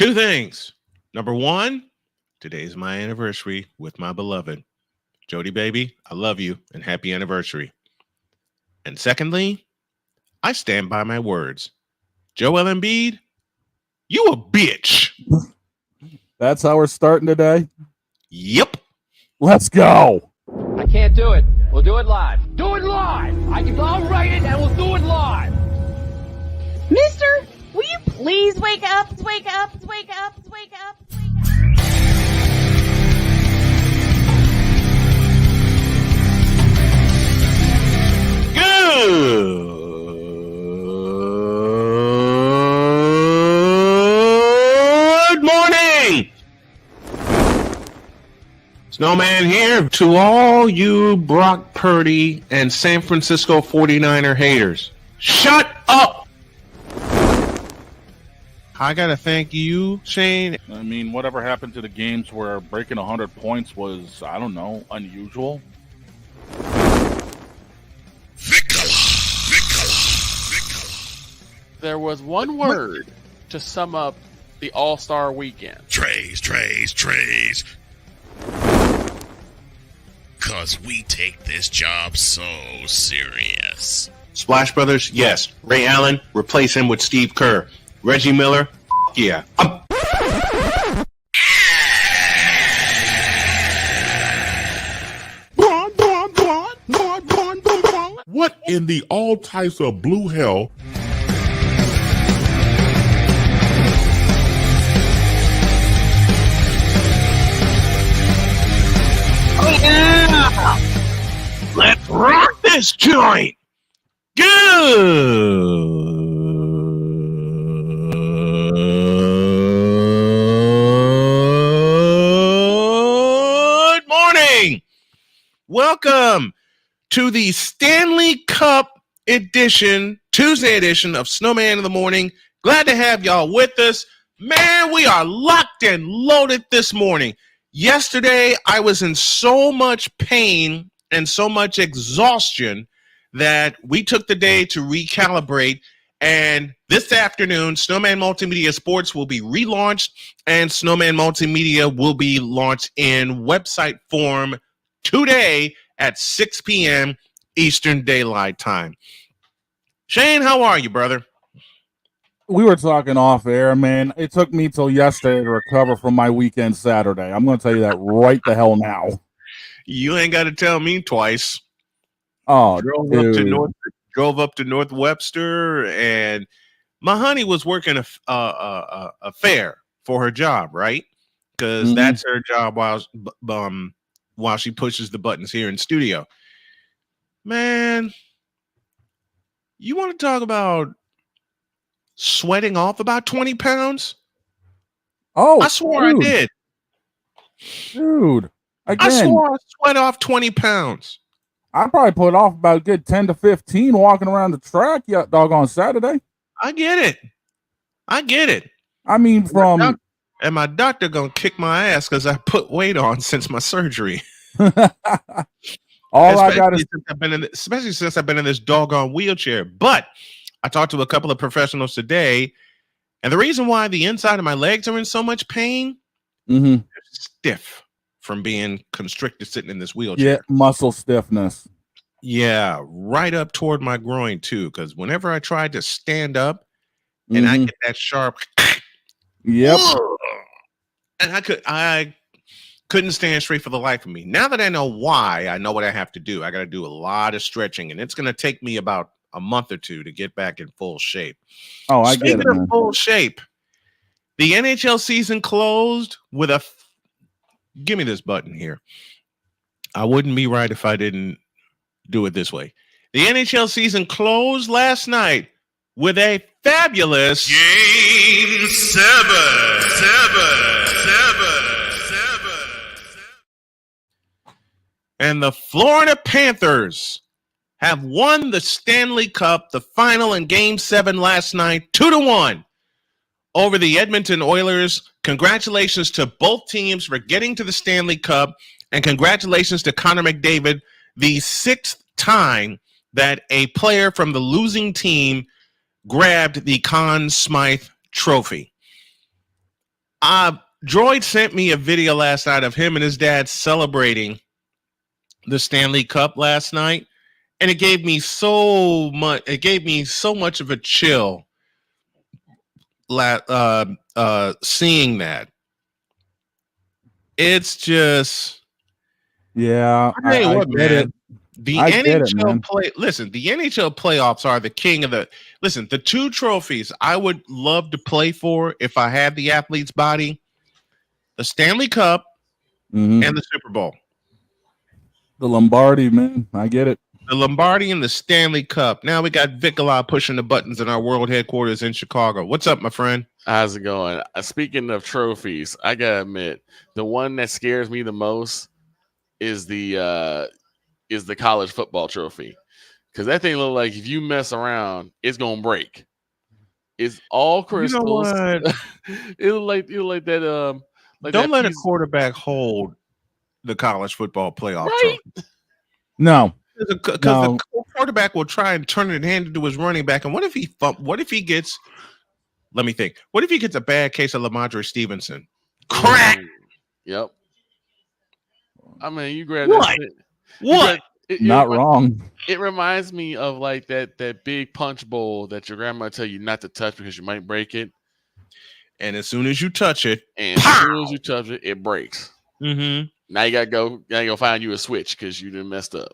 Two things. Number one, today's my anniversary with my beloved. Jody, baby, I love you and happy anniversary. And secondly, I stand by my words. Joel Embiid, you a bitch. That's how we're starting today? Yep. Let's go. I can't do it. We'll do it live. Do it live. I'll write it and we'll do it live. Mister, will you please wake up, wake up, wake up, wake up, wake up? Good morning. Snowman here to all you Brock Purdy and San Francisco 49er haters. Shut up. I got to thank you, Shane. I mean, whatever happened to the games where breaking 100 points was, I don't know, unusual? There was one word to sum up the All-Star weekend. Trays. Cause we take this job so serious. Splash Brothers, yes. Ray Allen, replace him with Steve Kerr. Reggie Miller, yeah. What in the all types of blue hell? Oh yeah! Let's rock this joint! Good morning! Welcome to the Stanley Cup edition, Tuesday edition of Snowman in the Morning. Glad to have y'all with us. Man, we are locked and loaded this morning. Yesterday, I was in so much pain and so much exhaustion that we took the day to recalibrate. And this afternoon, Snowman Multimedia Sports will be relaunched, and Snowman Multimedia will be launched in website form today at 6 p.m. Eastern Daylight Time. Shane, how are you, brother? We were talking off air, man. It took me till yesterday to recover from my weekend Saturday. I'm going to tell you that right the hell now. You ain't got to tell me twice. Oh, drove up to North Webster, and my honey was working a fair for her job, right? Because that's her job while she pushes the buttons here in studio. Man, you want to talk about sweating off about 20 pounds? Oh, I swore I did. Dude, again, I swore I sweat off 20 pounds. I probably put off about a good 10 to 15 walking around the track, doggone Saturday. I get it. I mean, and my doctor gonna kick my ass because I put weight on since my surgery. Especially since I've been in this doggone wheelchair. But I talked to a couple of professionals today, and the reason why the inside of my legs are in so much pain, they're stiff from being constricted sitting in this wheelchair. Yeah, muscle stiffness. Yeah, right up toward my groin too. Because whenever I tried to stand up, and I get that sharp, yep, and I couldn't stand straight for the life of me. Now that I know why, I know what I have to do. I got to do a lot of stretching, and it's going to take me about a month or two to get back in full shape. Oh, I get it. Speaking of full shape, the NHL season closed with a. Give me this button here. I wouldn't be right if I didn't do it this way. The NHL season closed last night with a fabulous Game 7. And the Florida Panthers have won the Stanley Cup, the final in Game 7 last night, 2-1 over the Edmonton Oilers. Congratulations to both teams for getting to the Stanley Cup, and congratulations to Connor McDavid, the 6th time that a player from the losing team grabbed the Conn Smythe Trophy. Droid sent me a video last night of him and his dad celebrating the Stanley Cup last night, and it gave me so much. It gave me so much of a chill. Seeing that, it's just Yeah, I tell you what, get man. it. The I get it, NHL man. the NHL playoffs are the king of the. Listen, the two trophies I would love to play for if I had the athlete's body: the Stanley Cup Mhm. and the Super Bowl. The Lombardi, man. I get it. The Lombardi and the Stanley Cup. Now we got Vikola pushing the buttons in our world headquarters in Chicago. What's up, my friend? How's it going? Speaking of trophies, I gotta admit, the one that scares me the most is the college football trophy, because that thing look like if you mess around, it's gonna break. It's all crystals. You know what? It'll like that. Like Don't that let a piece- quarterback hold the college football playoff Right? trophy. No. Because No. the quarterback will try and turn it and hand it to his running back. And what if he gets? Let me think. What if he gets a bad case of Lamadre Stevenson? Crack. Yep. I mean, you grab What? that shit. What? Not wrong. It reminds me of like that big punch bowl that your grandma tell you not to touch because you might break it. And as soon as you touch it, and as soon as you touch it, it breaks. Mm-hmm. Now you gotta go. Now you gotta find you a switch because you done messed up.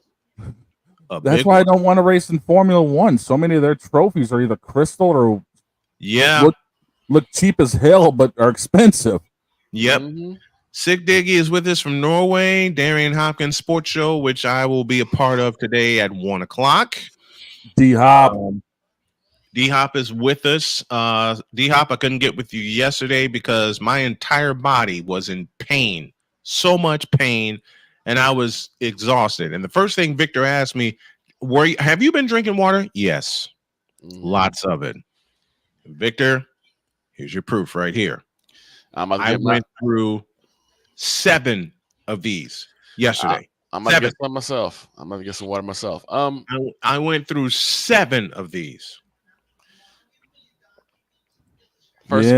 That's why I don't want to race in Formula One. So many of their trophies are either crystal or look cheap as hell, but are expensive. Yep. Mm-hmm. Sick Diggy is with us from Norway. Darian Hopkins Sports Show, which I will be a part of today at 1:00. D-Hop. D-Hop is with us. D-Hop, I couldn't get with you yesterday because my entire body was in pain. So much pain. And I was exhausted. And the first thing Victor asked me, have you been drinking water? Yes. Lots of it. Victor, here's your proof right here. I went through 7 of these yesterday. I'm gonna get some myself. I'm gonna get some water myself. I went through 7 of these. First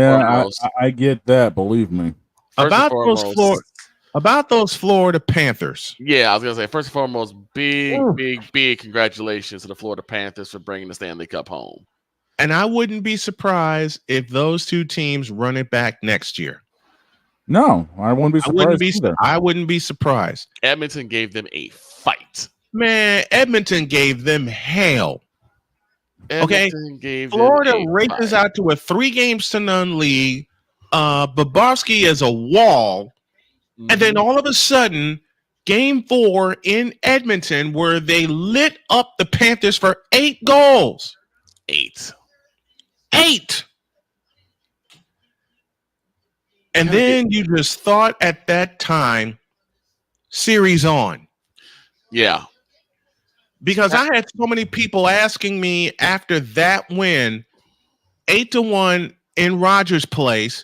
I get that. Believe me. About those Florida Panthers. Yeah, I was gonna say first and foremost, big congratulations to the Florida Panthers for bringing the Stanley Cup home. And I wouldn't be surprised if those two teams run it back next year. No, I wouldn't be surprised either. I wouldn't be surprised. Edmonton gave them a fight. Man, Edmonton gave them hell. Florida races out to a 3-0 lead. Bobrovsky is a wall. And then all of a sudden, game 4 in Edmonton, where they lit up the Panthers for 8 goals. 8. And then you just thought at that time, series on. Yeah. Because I had so many people asking me after that win, 8-1 in Rogers Place.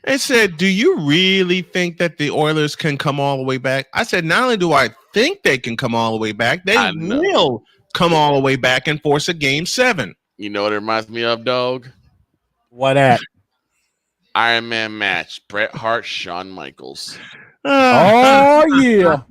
They said, do you really think that the Oilers can come all the way back? I said, not only do I think they can come all the way back, they will come all the way back and force a game 7. You know what it reminds me of, dog? What at? Iron Man match. Bret Hart, Shawn Michaels. Oh yeah.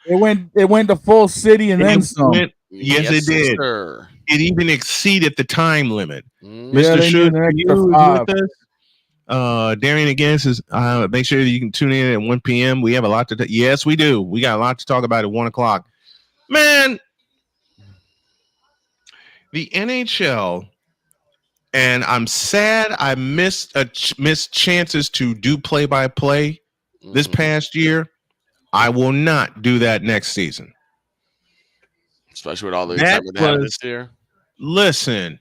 It went to full city and then some. Yes, it did. Sir. It even exceeded the time limit. Mr. Shoot, with us. Darian again says, make sure that you can tune in at 1 p.m. We have a lot to yes, we do. We got a lot to talk about at 1:00. Man, the NHL, and I'm sad I missed chances to do play-by-play this past year. I will not do that next season. Especially with all the excitement they have this year. Listen.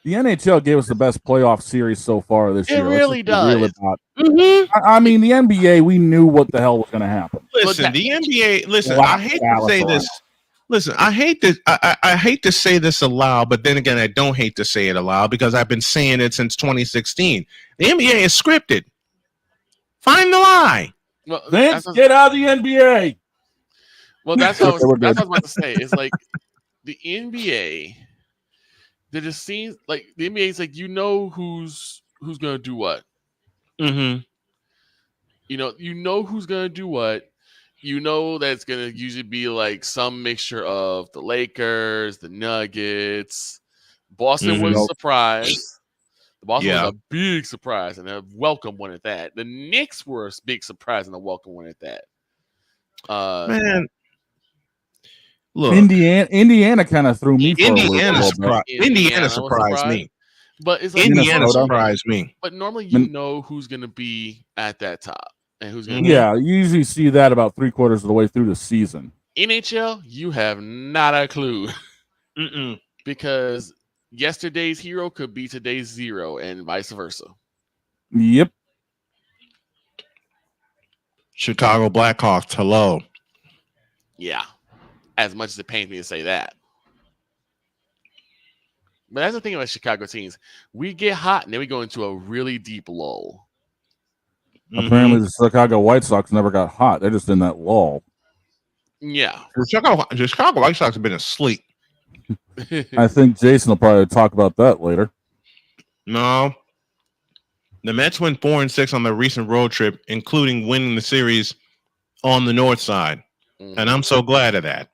The NHL gave us the best playoff series so far this year. It really does. I mean, the NBA, we knew what the hell was going to happen. Listen, the NBA. Listen, I hate to say this. Listen, I hate to say this aloud, but then again, I don't hate to say it aloud because I've been saying it since 2016. The NBA is scripted. Find the lie. Well, Vince, get out of the NBA. Well, that's what I was about to say. It's like the NBA. There just seems like the NBA is like, you know who's who's gonna do what. Mm-hmm. You know who's gonna do what. You know that it's gonna usually be like some mixture of the Lakers, the Nuggets. Boston was a surprise. The Boston was a big surprise and a welcome one at that. The Knicks were a big surprise and a welcome one at that. Man, look, Indiana kind of threw me for a loop a little bit. Indiana surprised me. But it's like Indiana surprised me. But normally you know who's going to be at that top and who's going to Yeah, you usually see that about 3/4 of the way through the season. NHL, you have not a clue. Mm-mm. Because yesterday's hero could be today's zero and vice versa. Yep. Chicago Blackhawks, hello. Yeah. As much as it pains me to say that. But that's the thing about Chicago teams. We get hot and then we go into a really deep lull. Apparently the Chicago White Sox never got hot. They're just in that lull. Yeah. The Chicago White Sox have been asleep. I think Jason will probably talk about that later. No. The Mets went 4-6 on their recent road trip, including winning the series on the north side. And I'm so glad of that.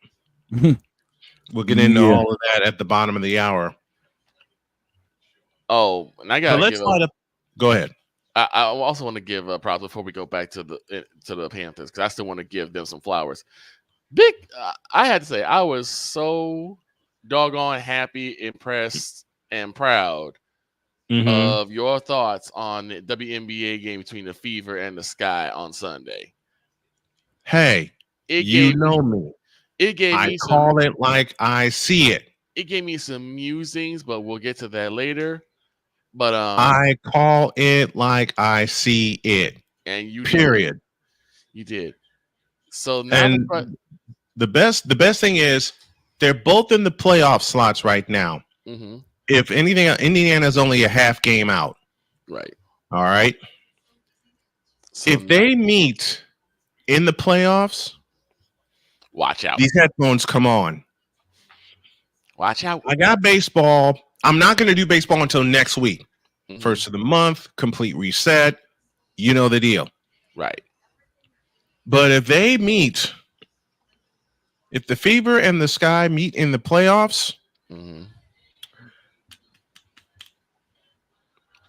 We'll get into all of that at the bottom of the hour. Oh, and I got to Go ahead. I also want to give props before we go back to the Panthers because I still want to give them some flowers. I had to say I was so doggone happy, impressed, and proud of your thoughts on the WNBA game between the Fever and the Sky on Sunday. Hey, you know me. It gave I me call it like I see it. It gave me some musings, but we'll get to that later. But I call it like I see it. And you period. You did. So now the best thing is they're both in the playoff slots right now. Mm-hmm. If anything, Indiana's only a half game out. Right. All right. So if they meet in the playoffs, watch out. These headphones come on. Watch out. I got baseball. I'm not going to do baseball until next week. First of the month, complete reset. You know the deal. Right. But if they meet, if the Fever and the Sky meet in the playoffs.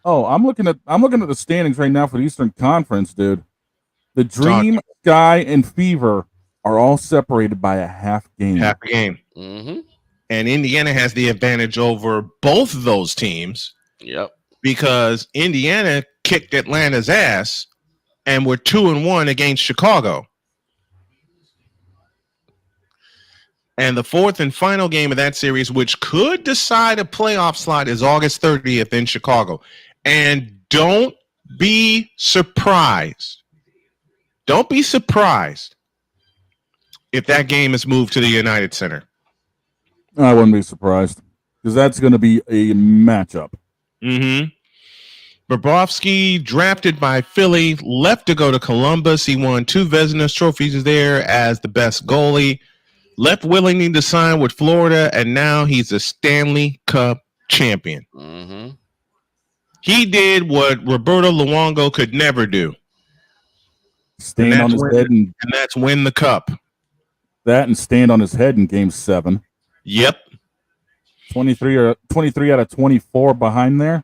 Oh, I'm looking at the standings right now for the Eastern Conference, dude. The Dream, Sky, and Fever are all separated by a half game. Half a game. Mm-hmm. And Indiana has the advantage over both of those teams. Yep. Because Indiana kicked Atlanta's ass and were 2-1 against Chicago. And the fourth and final game of that series, which could decide a playoff slot, is August 30th in Chicago. And don't be surprised. Don't be surprised if that game is moved to the United Center. I wouldn't be surprised because that's going to be a matchup. Mm-hmm. Bobrovsky, drafted by Philly, left to go to Columbus. He won 2 Vezina trophies there as the best goalie. Left willingly to sign with Florida, and now he's a Stanley Cup champion. Mm-hmm. He did what Roberto Luongo could never do. Stand on his head and that's win the cup. That and stand on his head in Game 7. Yep. 23 out of 24 behind there.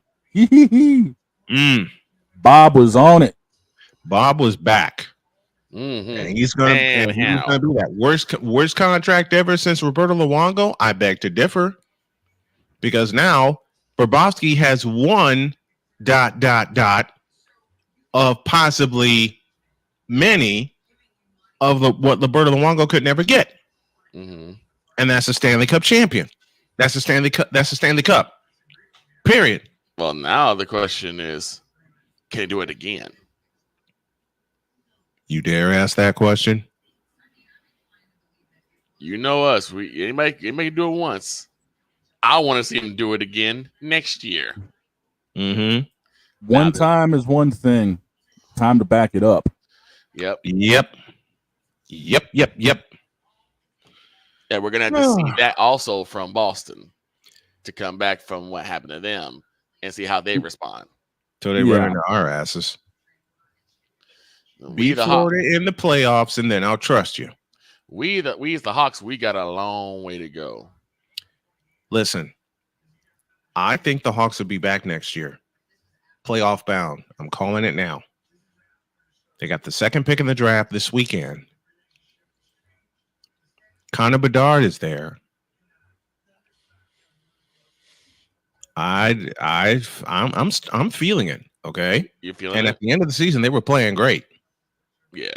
Bob was on it. Bob was back. Mm-hmm. And he's gonna do that. Worst contract ever since Roberto Luongo? I beg to differ. Because now Bobrovsky has won ... of possibly many of what Roberto Luongo could never get. Mm-hmm. And that's a Stanley Cup champion. That's a Stanley Cup. That's a Stanley Cup. Period. Well, now the question is, can he do it again? You dare ask that question? You know us. Anybody can do it once. I want to see him do it again next year. Mm-hmm. One time is one thing. Time to back it up. Yep. Yeah, we're gonna have to see that also from Boston to come back from what happened to them and see how they respond. Till they run into our asses. Beat Florida in the playoffs, and then I'll trust you. We as the Hawks, we got a long way to go. Listen, I think the Hawks will be back next year. Playoff bound. I'm calling it now. They got the second pick in the draft this weekend. Connor Bedard is there. I'm feeling it. Okay, you feeling and it? At the end of the season, they were playing great. Yeah.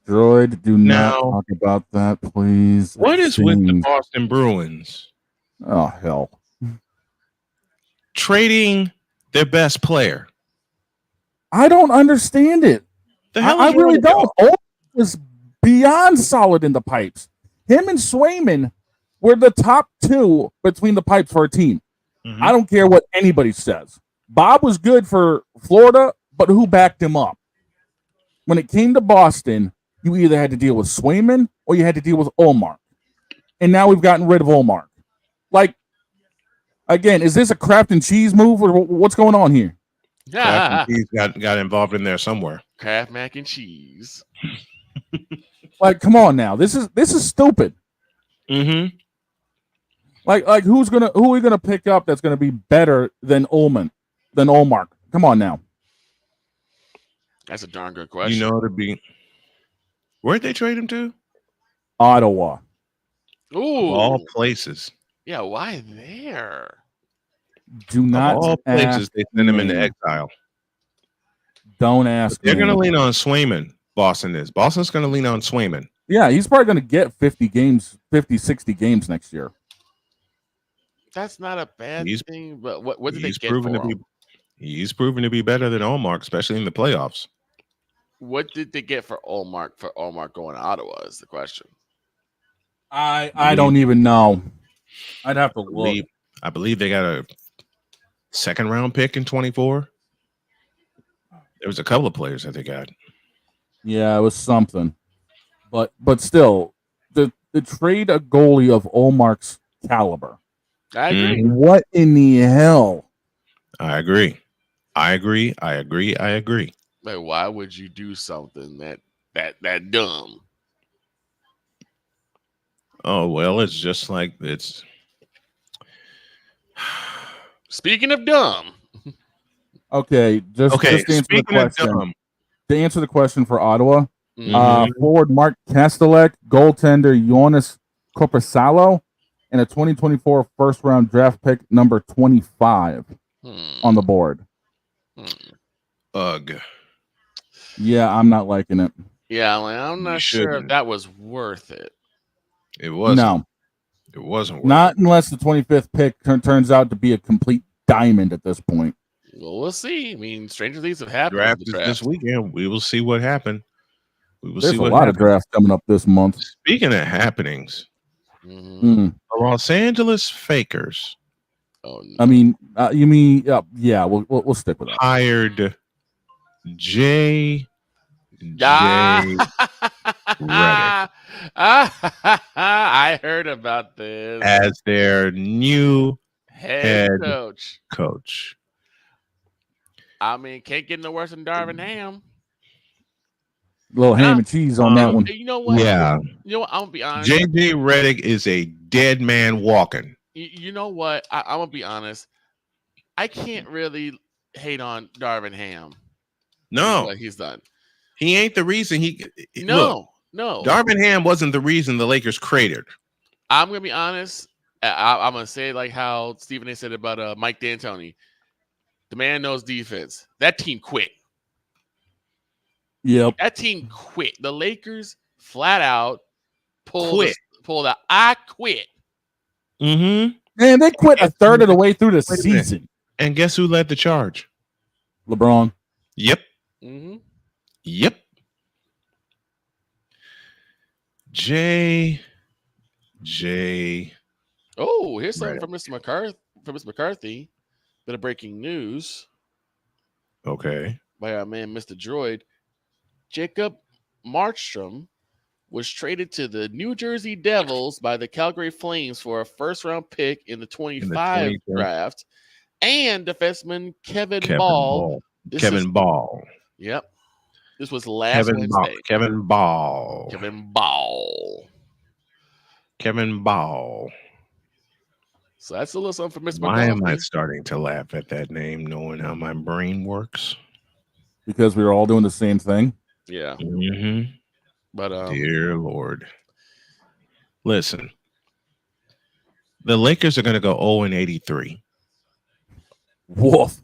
Droid, do not talk about that, please. What is with the Boston Bruins? Oh, hell. Trading their best player. I don't understand it. I really don't. Olmark was beyond solid in the pipes. Him and Swayman were the top two between the pipes for a team. Mm-hmm. I don't care what anybody says. Bob was good for Florida, but who backed him up? When it came to Boston, you either had to deal with Swayman or you had to deal with Olmark. And now we've gotten rid of Olmark. Like, again, is this a Kraft and Cheese move or what's going on here? Kraft and Cheese got involved in there somewhere. Kraft mac and cheese. Like, come on now. This is stupid. Mm-hmm. Like who are we gonna pick up that's gonna be better than Olmark? Come on now. That's a darn good question. You know, where'd they trade him to? Ottawa. Ooh, of all places. Yeah, why there? Do not. Of all places, they send him into exile. Don't ask. They're going to lean on Swayman. Boston's going to lean on Swayman. Yeah, he's probably going to get 50 games, 50, 60 games next year. That's not a bad thing. But what did they get for him? He's proven to be better than Olmark, especially in the playoffs. What did they get for Olmark going to Ottawa is the question. I don't even know. I'd have to look. I believe they got a second round pick in 24. There was a couple of players that they got. Yeah, it was something. But still, the trade a goalie of Olmark's caliber. I agree. What in the hell? I agree. Like, why would you do something that dumb? Oh, well, it's just like it's. Speaking of dumb. Okay, just to answer the question. To answer the question for Ottawa, forward Mark Kastelek, goaltender Jonas Korpisalo, and a 2024 first-round draft pick number 25 on the board. Ugh. Yeah, I'm not liking it. Yeah, I'm not sure if that was worth it. It wasn't. No. It wasn't worth Not unless the 25th pick turns out to be a complete diamond at this point. Well, we'll see. I mean, stranger things have happened. Draft is this weekend. We will see what happened. There's a lot of drafts coming up this month. Speaking of happenings, the Los Angeles Fakers. Oh, no. I mean, you mean yeah? We'll stick with that. Hired J. Redick. I heard about this as their new head coach. I mean, can't get no worse than Darvin Ham. Little ham and cheese on that one. You know what? Yeah. You know what? I'm gonna be honest. JJ Redick is a dead man walking. You know what? I'm gonna be honest. I can't really hate on Darvin Ham. No, what he's done. He ain't the reason No. Darvin Ham wasn't the reason the Lakers cratered. I'm gonna be honest. I'm gonna say it like how Stephen A. said about Mike D'Antoni. The man knows defense. That team quit. Yep. That team quit. The Lakers flat out pulled out. I quit. Mm-hmm. Man, they quit a third of the way through the season. And guess who led the charge? LeBron. Yep. Mm-hmm. Yep. J. Oh, here's something from Mr. McCarthy. Bit of breaking news. Okay. By our man, Mr. Droid. Jacob Markstrom was traded to the New Jersey Devils by the Calgary Flames for a first-round pick in the 25 draft. and defenseman Kevin Ball. Kevin Ball. Yep. This was last Wednesday. Kevin Ball. So that's a little something for Mr. Why am I McCarthy. starting to laugh at that name, knowing how my brain works? Because we were all doing the same thing. Yeah. Mm-hmm. But dear Lord. Listen. The Lakers are going to go 0-83. Woof.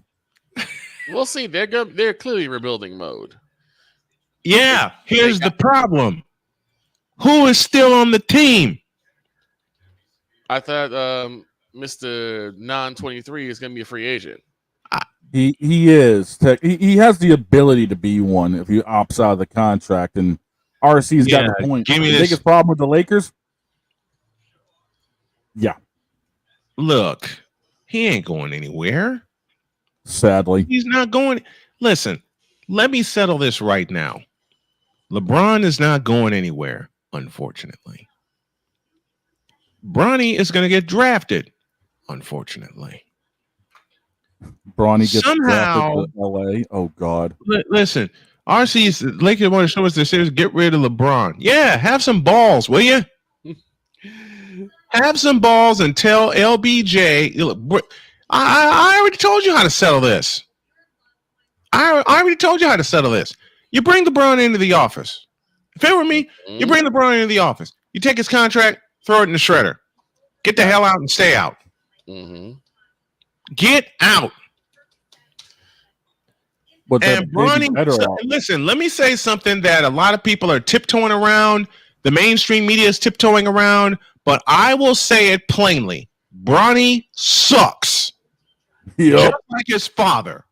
We'll see. They're clearly rebuilding mode. Yeah, here's the problem. Who is still on the team? I thought Mr. Non-23 is going to be a free agent. He is. He has the ability to be one if he opts out of the contract. And RC's got the point. Give me the this. biggest problem with the Lakers? Yeah. Look, he ain't going anywhere. Sadly. He's not going. Listen, let me settle this right now. LeBron is not going anywhere, unfortunately. Bronny is going to get drafted, unfortunately. Bronny gets Somehow, drafted to LA. Oh, God. Listen, RC's Lakers want to show us their series. Get rid of LeBron. Yeah, have some balls, will you? Have some balls and tell LBJ. I already told you how to settle this. I already told you how to settle this. You bring LeBron into the office. If it were me, you bring LeBron into the office. You take his contract, throw it in the shredder. Get the hell out and stay out. Mm-hmm. Get out. But and Bronny, listen, let me say something that a lot of people are tiptoeing around. The mainstream media is tiptoeing around, but I will say it plainly. Bronny sucks. Yep. Just like his father.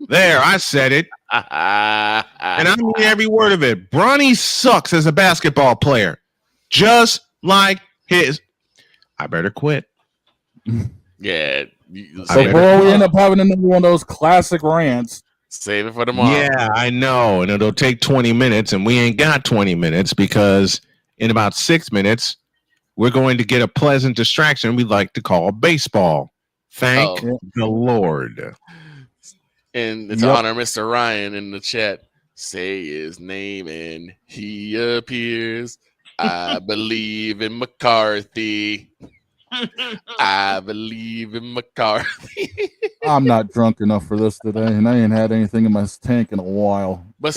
There, I said it. And I mean every word of it. Bronny sucks as a basketball player. Just like his. I better quit. Yeah. Before we end up having another one of those classic rants. Save it for tomorrow. Yeah, I know. And it'll take 20 minutes, and we ain't got 20 minutes because in about 6 minutes, we're going to get a pleasant distraction we like to call baseball. Thank the Lord. And to honor Mr. Ryan in the chat, say his name and he appears. I believe in McCarthy. I believe in McCarthy. I'm not drunk enough for this today, and I ain't had anything in my tank in a while. But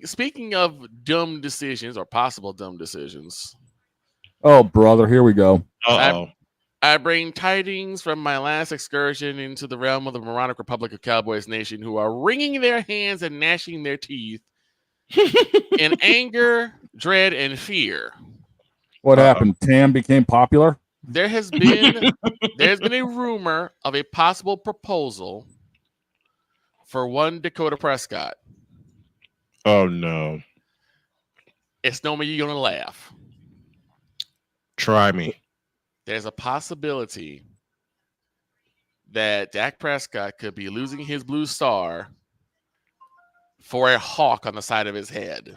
speaking of dumb decisions or possible dumb decisions. Oh, brother, here we go. I bring tidings from my last excursion into the realm of the moronic Republic of Cowboys Nation, who are wringing their hands and gnashing their teeth in anger, dread, and fear. What happened? Tam became popular? There's been a rumor of a possible proposal for one Dakota Prescott. Oh no. It's no way you're gonna laugh. Try me. There's a possibility that Dak Prescott could be losing his blue star for a hawk on the side of his head.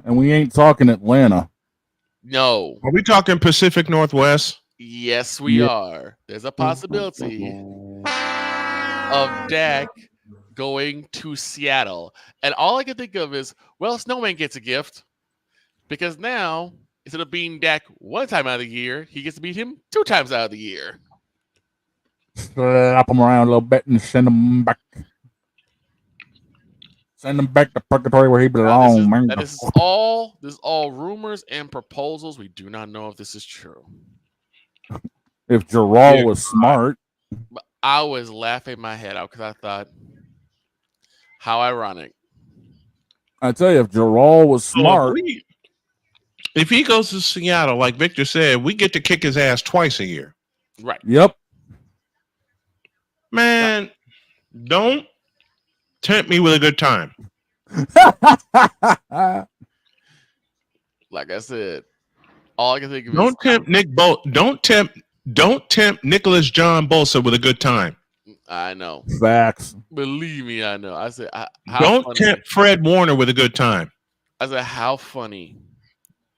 And we ain't talking Atlanta. No. Are we talking Pacific Northwest? Yes, we are. There's a possibility of Dak going to Seattle. And all I can think of is, well, Snowman gets a gift. Because now, instead of beating Dak one time out of the year, he gets to beat him 2 times out of the year. Slap them around a little bit and send them back. Send him back to purgatory where he belongs. This is all rumors and proposals. We do not know if this is true. If Gerald was smart. But I was laughing my head out because I thought, how ironic. I tell you, if Gerald was smart. If he goes to Seattle, like Victor said, we get to kick his ass twice a year. Right. Yep. Man, don't tempt me with a good time. Like I said, all I can think of is don't tempt Nicholas John Bosa with a good time. I know. Facts. Believe me, I know. I said, don't tempt Fred Warner with a good time. I said, how funny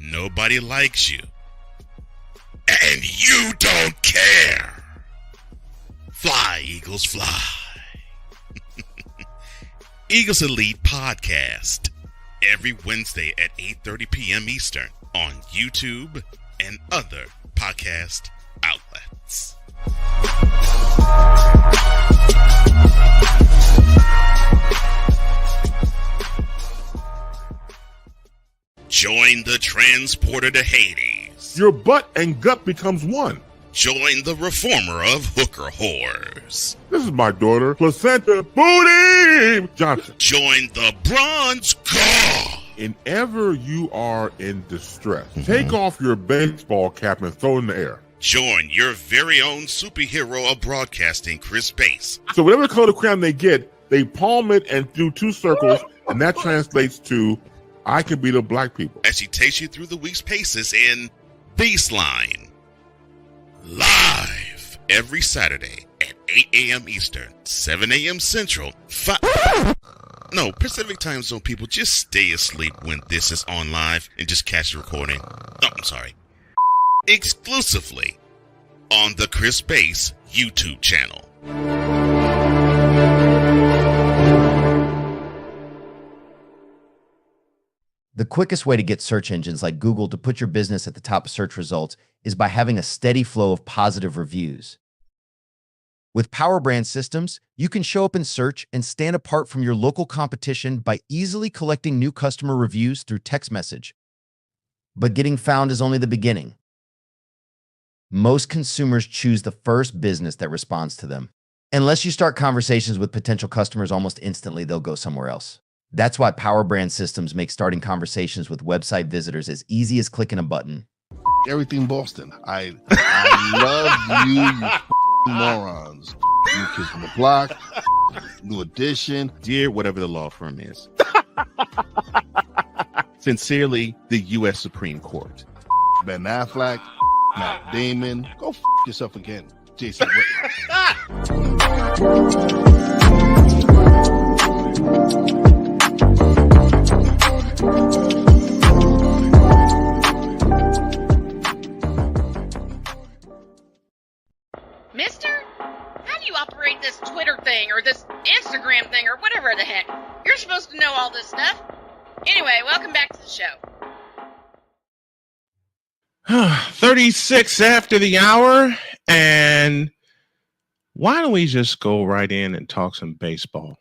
Nobody likes you. And you don't care. Fly, Eagles, fly. Eagles Elite Podcast. Every Wednesday at 8:30 p.m. Eastern on YouTube and other podcast outlets. Join the transporter to Hades. Your butt and gut becomes one. Join the reformer of hooker whores. This is my daughter, Placenta Booty Johnson. Join the bronze car. Whenever you are in distress, take off your baseball cap and throw it in the air. Join your very own superhero of broadcasting, Chris Bass. So whatever color crayon they get, they palm it and do 2 circles, and that translates to, I can be the black people. As she takes you through the week's paces in Baseline. Live every Saturday at 8 a.m. Eastern, 7 a.m. Central, Pacific Time Zone people, just stay asleep when this is on live and just catch the recording. Oh, I'm sorry. Exclusively on the Chris Bass YouTube channel. The quickest way to get search engines like Google to put your business at the top of search results is by having a steady flow of positive reviews. With Power Brand systems, you can show up in search and stand apart from your local competition by easily collecting new customer reviews through text message. But getting found is only the beginning. Most consumers choose the first business that responds to them. Unless you start conversations with potential customers almost instantly, they'll go somewhere else. That's why Power Brand systems make starting conversations with website visitors as easy as clicking a button. Everything Boston. I love you morons. New Kids on the Block, New Edition. Dear whatever the law firm is. Sincerely, the U.S. Supreme Court. Ben Affleck, Matt Damon. Go yourself again, Jason. Mister, how do you operate this Twitter thing or this Instagram thing or whatever the heck? You're supposed to know all this stuff. Anyway, welcome back to the show. 36 after the hour, and why don't we just go right in and talk some baseball?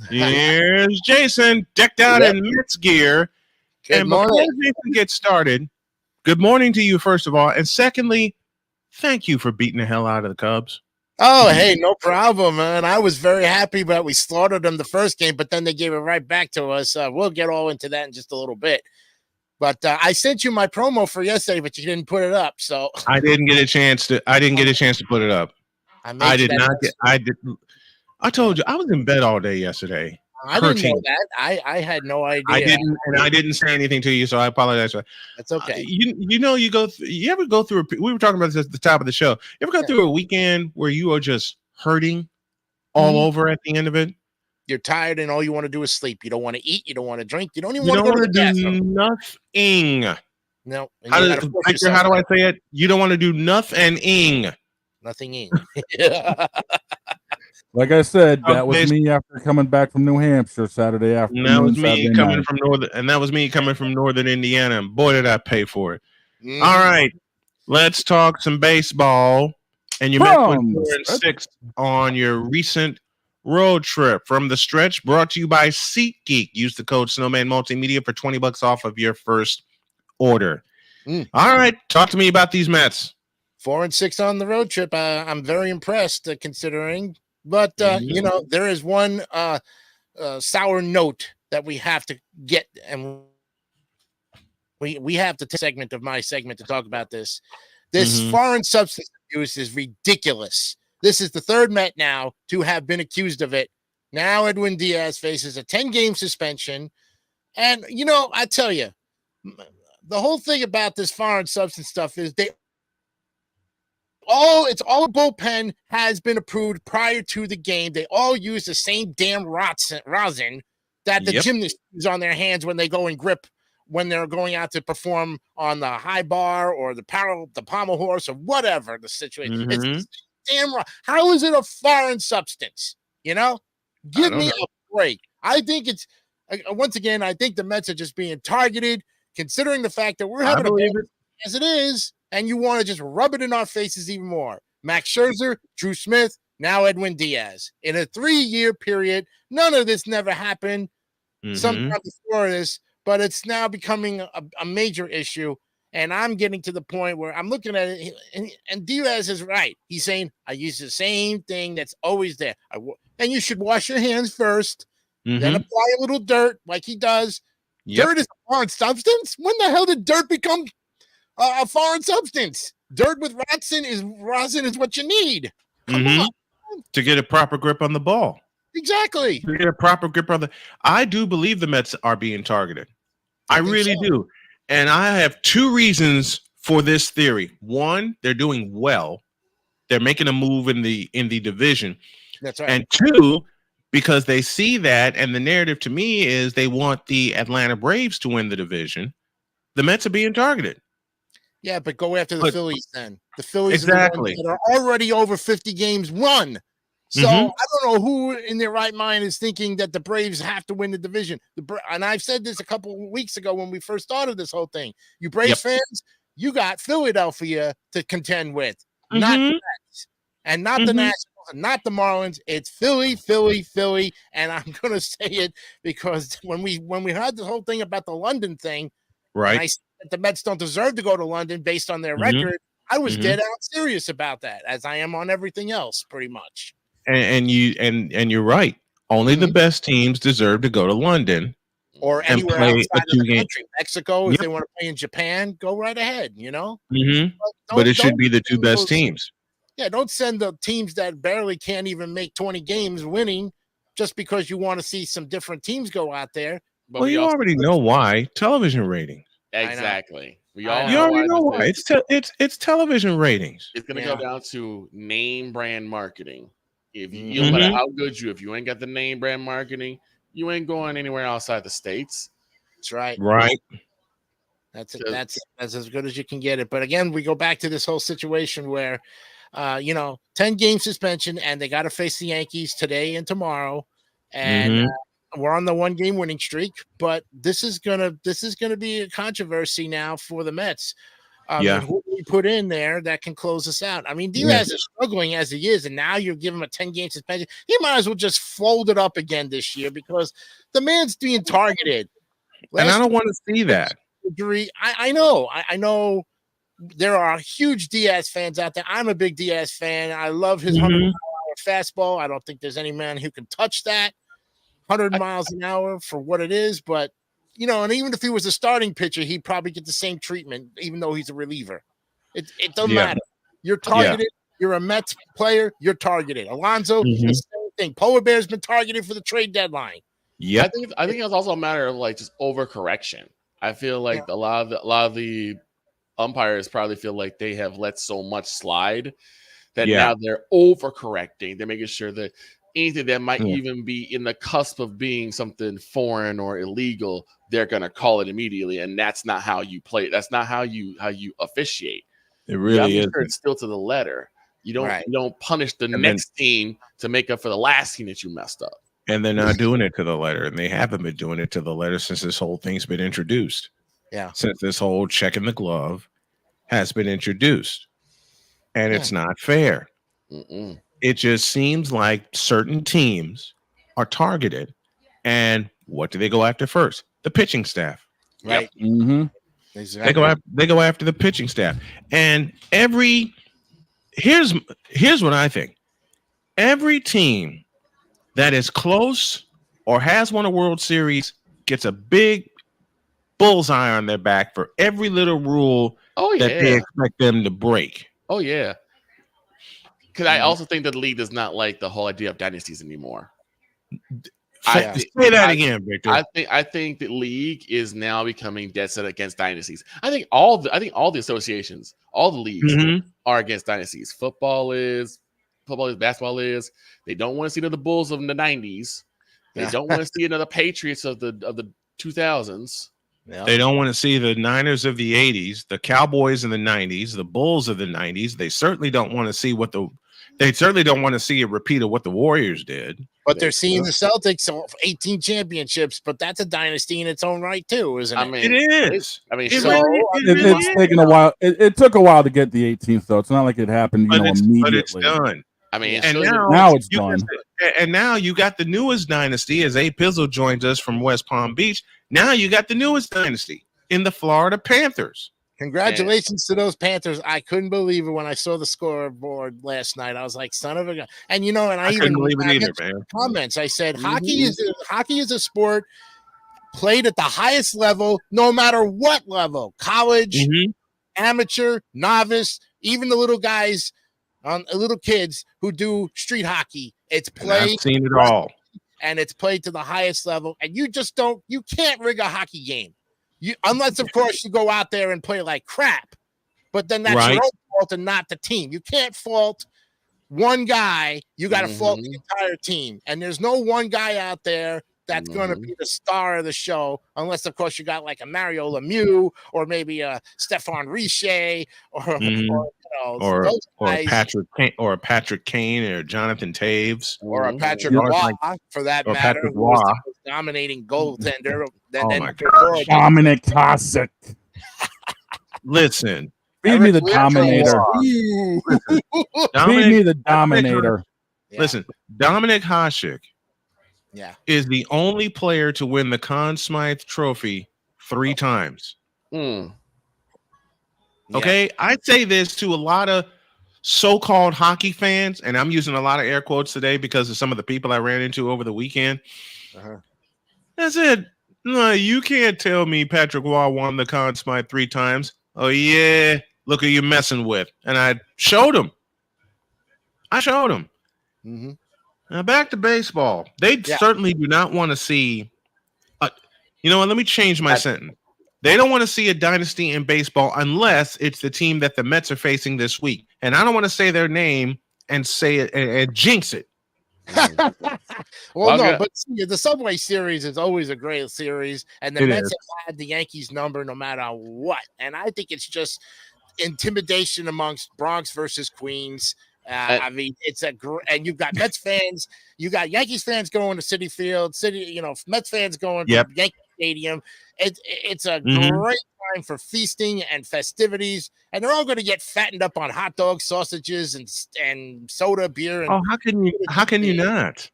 Here's Jason, decked out in Mets gear. And before Jason gets started, good morning to you, first of all. And secondly, thank you for beating the hell out of the Cubs. Oh, hey, no problem, man. I was very happy that we slaughtered them the first game, but then they gave it right back to us. We'll get all into that in just a little bit. But I sent you my promo for yesterday, but you didn't put it up. So I didn't get a chance to put it up. I did not get. I told you I was in bed all day yesterday. I didn't know that. I had no idea. I didn't say anything to you, so I apologize. That's okay. You ever go through? We were talking about this at the top of the show. You ever go through a weekend where you are just hurting all over at the end of it? You're tired and all you want to do is sleep. You don't want to eat. You don't want to drink. You don't even want to go to the bathroom. Nothing. No. How do I say it? You don't want to do nothing. Nothing. Like I said, that was me after coming back from New Hampshire Saturday afternoon. That was me coming from northern Indiana, and boy, did I pay for it. All right, let's talk some baseball. And you met with 4-6 on your recent road trip. From the Stretch, brought to you by SeatGeek. Use the code Snowman Multimedia for $20 off of your first order. All right, talk to me about these Mets. 4-6 on the road trip. I'm very impressed, considering. But, there is one sour note that we have to get, and we have to take a segment of my segment to talk about this. This foreign substance abuse is ridiculous. This is the third Met now to have been accused of it. Now Edwin Diaz faces a 10-game suspension. And, I tell you, the whole thing about this foreign substance stuff is they all bullpen has been approved prior to the game. They all use the same damn rosin that the gymnasts use on their hands when they go and grip when they're going out to perform on the high bar or the pommel horse or whatever the situation. It's damn right. How is it a foreign substance? You know, give me a break. I think it's once again. I think the Mets are just being targeted, considering the fact that we're having a bad as it is, and you want to just rub it in our faces even more. Max Scherzer, Drew Smith, now Edwin Diaz. In a 3-year period, none of this never happened. Sometime before this, but it's now becoming a major issue. And I'm getting to the point where I'm looking at it, and Diaz is right. He's saying, I use the same thing that's always there. And you should wash your hands first, then apply a little dirt like he does. Dirt is a foreign substance? When the hell did dirt become a foreign substance? Dirt with rosin is what you need. Come on. To get a proper grip on the ball. Exactly. To get a proper grip on I do believe the Mets are being targeted. I really do. And I have 2 reasons for this theory. One, they're doing well. They're making a move in the division. That's right. And 2, because they see that, and the narrative to me is they want the Atlanta Braves to win the division. The Mets are being targeted. Yeah, but go after the Phillies then. The Phillies exactly are the ones that are already over 50 games won. So I don't know who in their right mind is thinking that the Braves have to win the division. And I've said this a couple of weeks ago when we first started this whole thing. You Braves fans, you got Philadelphia to contend with, not the Mets, and not the Nationals, and not the Marlins. It's Philly, Philly, Philly. And I'm going to say it because when we heard the whole thing about the London thing, and I said that the Mets don't deserve to go to London based on their record, I was dead out serious about that, as I am on everything else, pretty much. And you're right. Only the best teams deserve to go to London or anywhere outside of the country. Mexico, if they want to play in Japan, go right ahead. You know, but it should be the 2 best teams. Yeah, don't send the teams that barely can't even make 20 games winning just because you want to see some different teams go out there. But well, you already know why. Television ratings. Exactly. You already know why. It's television ratings. It's going to go down to name brand marketing. If you no matter how good if you ain't got the name brand marketing, you ain't going anywhere outside the States. That's right. Right. That's as good as you can get it. But again, we go back to this whole situation where 10-game suspension, and they got to face the Yankees today and tomorrow. And we're on the 1-game winning streak, but this is gonna be a controversy now for the Mets. Who do we put in there that can close us out? I mean, Diaz is struggling as he is, and now you're giving him a 10-game suspension. He might as well just fold it up again this year because the man's being targeted. And I don't want to see that. I know there are huge Diaz fans out there. I'm a big Diaz fan. I love his 100-mile-an-hour fastball. I don't think there's any man who can touch that 100 miles an hour for what it is, but and even if he was a starting pitcher, he'd probably get the same treatment, even though he's a reliever. It doesn't matter. You're targeted. You're a Mets player. You're targeted. Alonso, the same thing. Polar Bear's been targeted for the trade deadline. Yeah, I think it's also a matter of like just overcorrection. I feel like a lot of the umpires probably feel like they have let so much slide that now they're overcorrecting. They're making sure that anything that might even be in the cusp of being something foreign or illegal, they're going to call it immediately. And that's not how you play. That's not how you officiate. It really is. It's still to the letter. You don't punish the next team to make up for the last team that you messed up. And they're not doing it to the letter. And they haven't been doing it to the letter since this whole thing's been introduced. Yeah. Since this whole check in the glove has been introduced. And it's not fair. It just seems like certain teams are targeted. And what do they go after first? The pitching staff. Right. Exactly. They go after the pitching staff. And here's what I think. Every team that is close or has won a World Series gets a big bullseye on their back for every little rule that they expect them to break. Oh, yeah. Because I also think that the league does not like the whole idea of dynasties anymore. Say that again, Victor. I think the league is now becoming dead set against dynasties. I think all the associations, all the leagues are against dynasties. Football is, basketball is. They don't want to see another Bulls of the 90s. They don't want to see another Patriots of the 2000s. Yeah. They don't want to see the Niners of the 80s, the Cowboys in the 90s, the Bulls of the 90s. They certainly don't want to see a repeat of what the Warriors did. But they're seeing the Celtics 18 championships, but that's a dynasty in its own right too, isn't it? I mean, it is. It's taken a while. It took a while to get the 18th, though. It's not like it happened, immediately. But it's done. I mean, and now it's done. And now you got the newest dynasty, as A Pizzle joins us from West Palm Beach. Now you got the newest dynasty in the Florida Panthers. Congratulations to those Panthers. I couldn't believe it when I saw the scoreboard last night. I was like, son of a gun. And I couldn't believe it either, man. Comments. I said, hockey is a sport played at the highest level, no matter what level. College, amateur, novice, even the little guys, little kids who do street hockey. It's played. I've seen it all. And it's played to the highest level. And you can't rig a hockey game. Unless, of course, you go out there and play like crap. But then that's your own fault and not the team. You can't fault one guy. You got to fault the entire team. And there's no one guy out there that's going to be the star of the show, unless, of course, you got like a Mario Lemieux or maybe a Stephane Richer or Patrick Kane or Jonathan Taves or a Patrick Waugh, for that matter, who was the most dominating goaltender. Dominic Hasek. Listen, feed me the Dominator. Feed me the Dominator. Listen, Dominic Hasek is the only player to win the Conn Smythe Trophy 3 times. Okay, I'd say this to a lot of so-called hockey fans, and I'm using a lot of air quotes today because of some of the people I ran into over the weekend. I said, no, you can't tell me Patrick Waugh won the Conn Smythe 3 times. Oh, yeah, look who you're messing with. And I showed him. Now back to baseball. They certainly do not want to see you know what? Let me change my sentence. They don't want to see a dynasty in baseball unless it's the team that the Mets are facing this week. And I don't want to say their name and say it and jinx it. But see, the Subway Series is always a great series, and the Mets have had the Yankees number no matter what. And I think it's just intimidation amongst Bronx versus Queens. I mean, and you've got Mets fans, you got Yankees fans going to Citi Field, Mets fans going to Yankee Stadium. It's a great time for feasting and festivities, and they're all going to get fattened up on hot dogs, sausages, and soda, beer. And how can you not? How can you not?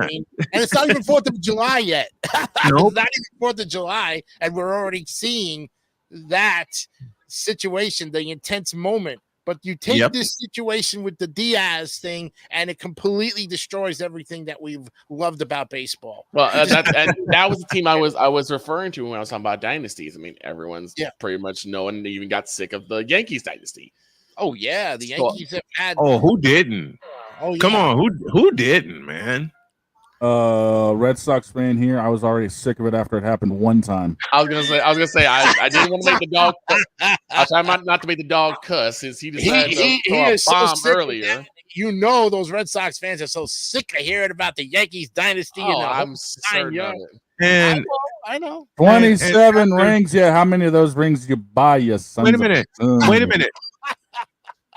I mean, and it's not even 4th of July yet. Nope. It's not even 4th of July, and we're already seeing that situation, the intense moment. But you take this situation with the Diaz thing, and it completely destroys everything that we've loved about baseball. Well, that was the team I was referring to when I was talking about dynasties. I mean, everyone's pretty much knowing they even got sick of the Yankees dynasty. Oh yeah, the Yankees have had. Oh, who didn't? Come on, who didn't, man? Red Sox fan here. I was already sick of it after it happened one time. I was gonna say I didn't want to make the dog. I tried not to make the dog cuss since he decided to throw a bomb earlier. Those Red Sox fans are so sick of hearing about the Yankees dynasty. I'm certain of it. And I know 27 rings. Yeah, how many of those rings did you buy? You son. Wait a minute.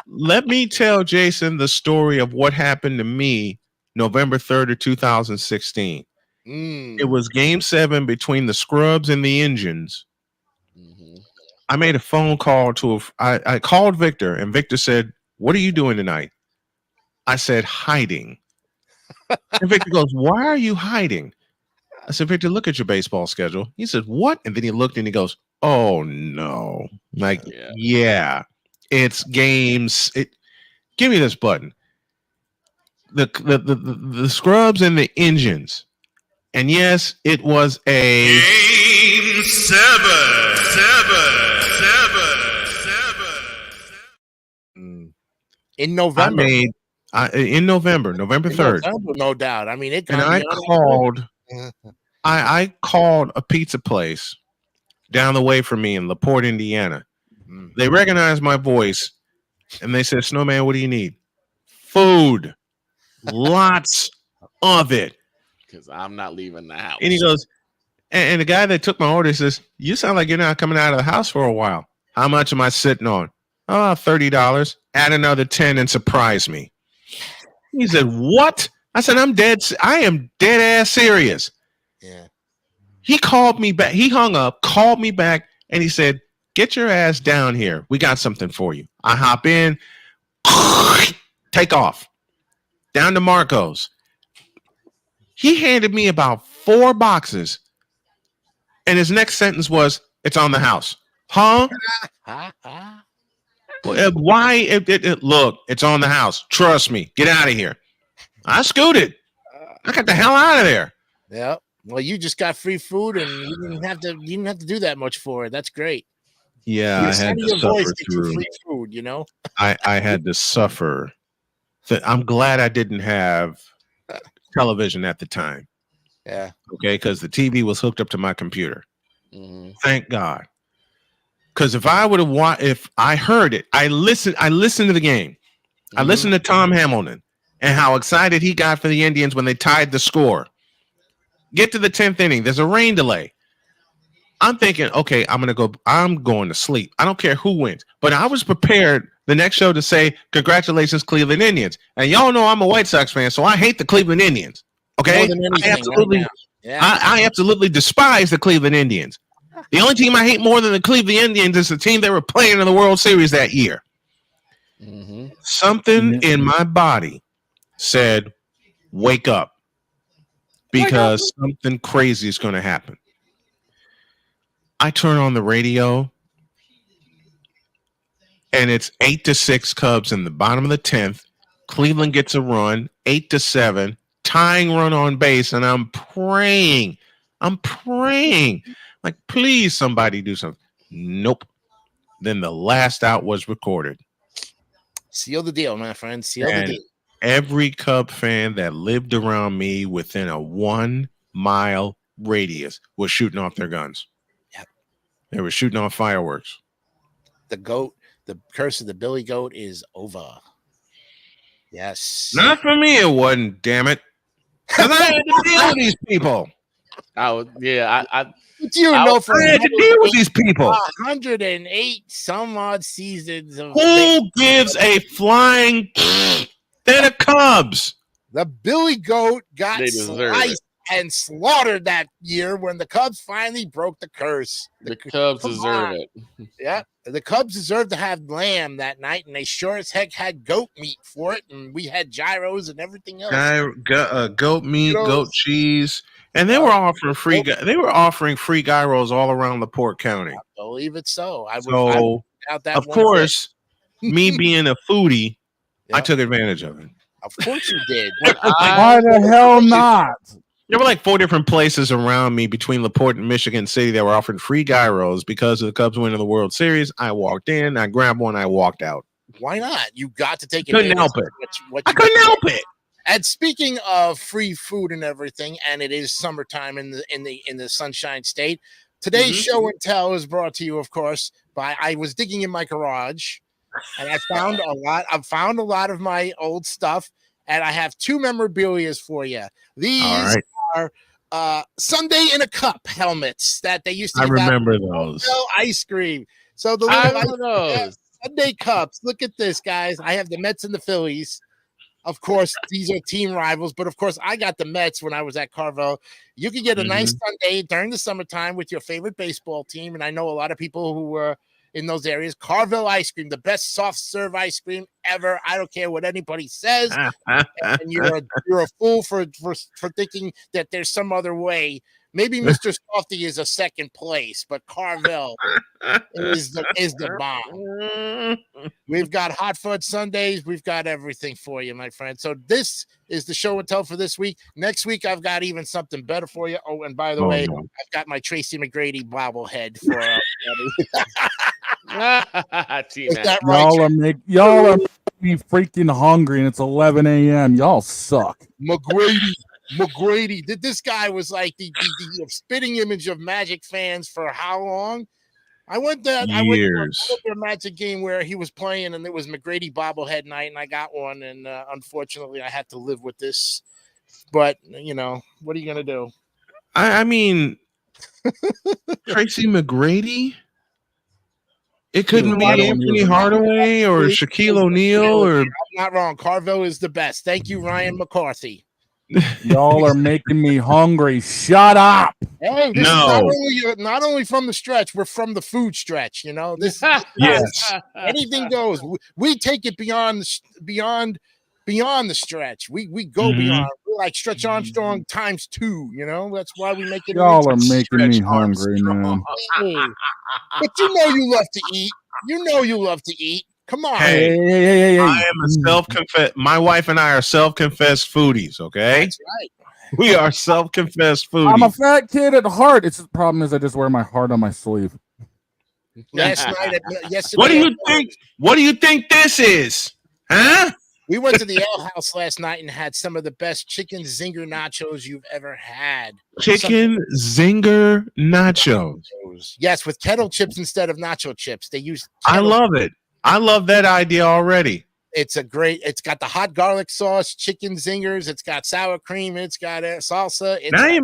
Let me tell Jason the story of what happened to me November 3rd of 2016. It was Game 7 between the Scrubs and the Indians. I made a phone call I called Victor, and Victor said, "What are you doing tonight?" I said, "Hiding." And Victor goes, "Why are you hiding?" I said, "Victor, look at your baseball schedule." He said, "What?" And then he looked and he goes, "Oh no." Like, yeah, it's games. Give me this button. The Scrubs and the Indians. And yes, it was a Game 7. In November. In November 3rd. No doubt. I mean, I called a pizza place down the way from me in LaPorte, Indiana. They recognized my voice. And they said, Snowman, what do you need? Food. Lots of it. Because I'm not leaving the house. And he goes, and the guy that took my order says, you sound like you're not coming out of the house for a while. How much am I sitting on? Oh, $30. Add another 10 and surprise me. He said, what? I said, I am dead ass serious. Yeah. He called me back. He hung up, called me back, and he said, get your ass down here. We got something for you. I hop in, take off. Down to Marco's. He handed me about 4 boxes. And his next sentence was, it's on the house. Huh? Why? Look, it's on the house. Trust me. Get out of here. I scooted. I got the hell out of there. Yeah. Well, you just got free food, and you didn't have to do that much for it. That's great. Yeah, I had to suffer through. Free food, you know. I had to suffer. I'm glad I didn't have television at the time. Yeah. Okay, because the TV was hooked up to my computer. Mm-hmm. Thank God. Because if I would have if I heard it, I listened to the game. I listened to Tom Hamilton and how excited he got for the Indians when they tied the score. Get to the 10th inning. There's a rain delay. I'm thinking, okay, I'm going to sleep. I don't care who wins. But I was prepared the next show to say, congratulations, Cleveland Indians. And y'all know I'm a White Sox fan, so I hate the Cleveland Indians. Okay? I absolutely despise the Cleveland Indians. The only team I hate more than the Cleveland Indians is the team that were playing in the World Series that year. Mm-hmm. Something in my body said, wake up. Because something crazy is going to happen. I turn on the radio, and it's 8-6 Cubs in the bottom of the 10th. Cleveland gets a run, 8-7, tying run on base, and I'm praying. Like, please, somebody do something. Nope. Then the last out was recorded. Seal the deal, my friend. Seal the deal. Every Cub fan that lived around me within a 1-mile radius was shooting off their guns. Yep. They were shooting off fireworks. The curse of the Billy Goat is over. Yes. Not for me, it wasn't, damn it. Because I had to deal with these people. I had to deal with these people. 108 some odd seasons of who gives a flying they're the Cubs. The Billy Goat got sliced and slaughtered that year when the Cubs finally broke the curse. The Cubs deserve it. Yeah, the Cubs deserved to have lamb that night, and they sure as heck had goat meat for it, and we had gyros and everything else. Goat meat, goat cheese, and they were offering free. They were offering free gyros all around LaPorte County. I believe it so. I of course, me being a foodie, I took advantage of it. Of course you did. Why the hell not? There were like 4 different places around me between LaPorte and Michigan City that were offering free gyros because of the Cubs winning the World Series. I walked in, I grabbed one, I walked out. Why not? You got to take it. Couldn't help it. I couldn't help it. And speaking of free food and everything, and it is summertime in the Sunshine State. Today's show and tell is brought to you, of course, by I was digging in my garage. And I found a lot. I've found a lot of my old stuff, and I have 2 memorabilias for you. These are Sunday in a Cup helmets that they used to. I remember those. Ice cream. So the little Sunday cups. Look at this, guys. I have the Mets and the Phillies. Of course, these are team rivals, but of course, I got the Mets when I was at Carvel. You can get a nice Sunday during the summertime with your favorite baseball team, and I know a lot of people who were in those areas. Carvel ice cream, the best soft serve ice cream ever. I don't care what anybody says. And you're a fool for thinking that there's some other way. Maybe Mr. Softy is a second place, but Carvel is the bomb. We've got hot fudge sundaes. We've got everything for you, my friend. So this is the show and tell for this week. Next week, I've got even something better for you. Oh, and by the way, I've got my Tracy McGrady bobblehead for Is that right? Y'all are making me freaking hungry, and it's 11 a.m. Y'all suck. McGrady. This guy was like the spitting image of Magic fans for how long? I went to a Magic game where he was playing, and it was McGrady bobblehead night, and I got one, and unfortunately, I had to live with this. But you know, what are you gonna do? I mean, Tracy McGrady. It couldn't be Anthony Hardaway or Shaquille O'Neal or. I'm not wrong. Carvel is the best. Thank you, Ryan McCarthy. Y'all are making me hungry. Shut up. Hey, this is not only from the stretch, we're from the food stretch. You know, this yes, anything goes. We take it beyond the stretch. We go beyond. We're like Stretch Armstrong times 2. You know, that's why we make it. Y'all are making me hungry, man. Hey, but you know you love to eat. You know you love to eat. Come on. Hey. I am a self-confessed. My wife and I are self-confessed foodies. Okay, that's right. We are self-confessed foodies. I'm a fat kid at heart. It's the problem is I just wear my heart on my sleeve. Yesterday. What do you think? What do you think this is? Huh? We went to the Ale House last night and had some of the best chicken zinger nachos you've ever had. Chicken zinger nachos. Yes, with kettle chips instead of nacho chips. They use. I love it. I love that idea already. It's got the hot garlic sauce, chicken zingers. It's got sour cream. It's got salsa. Now you're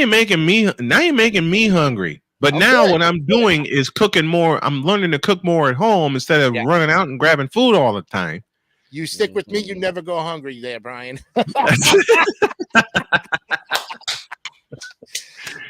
making me hungry. But now what I'm doing is cooking more. I'm learning to cook more at home instead of running out and grabbing food all the time. You stick with me, you never go hungry there, Brian.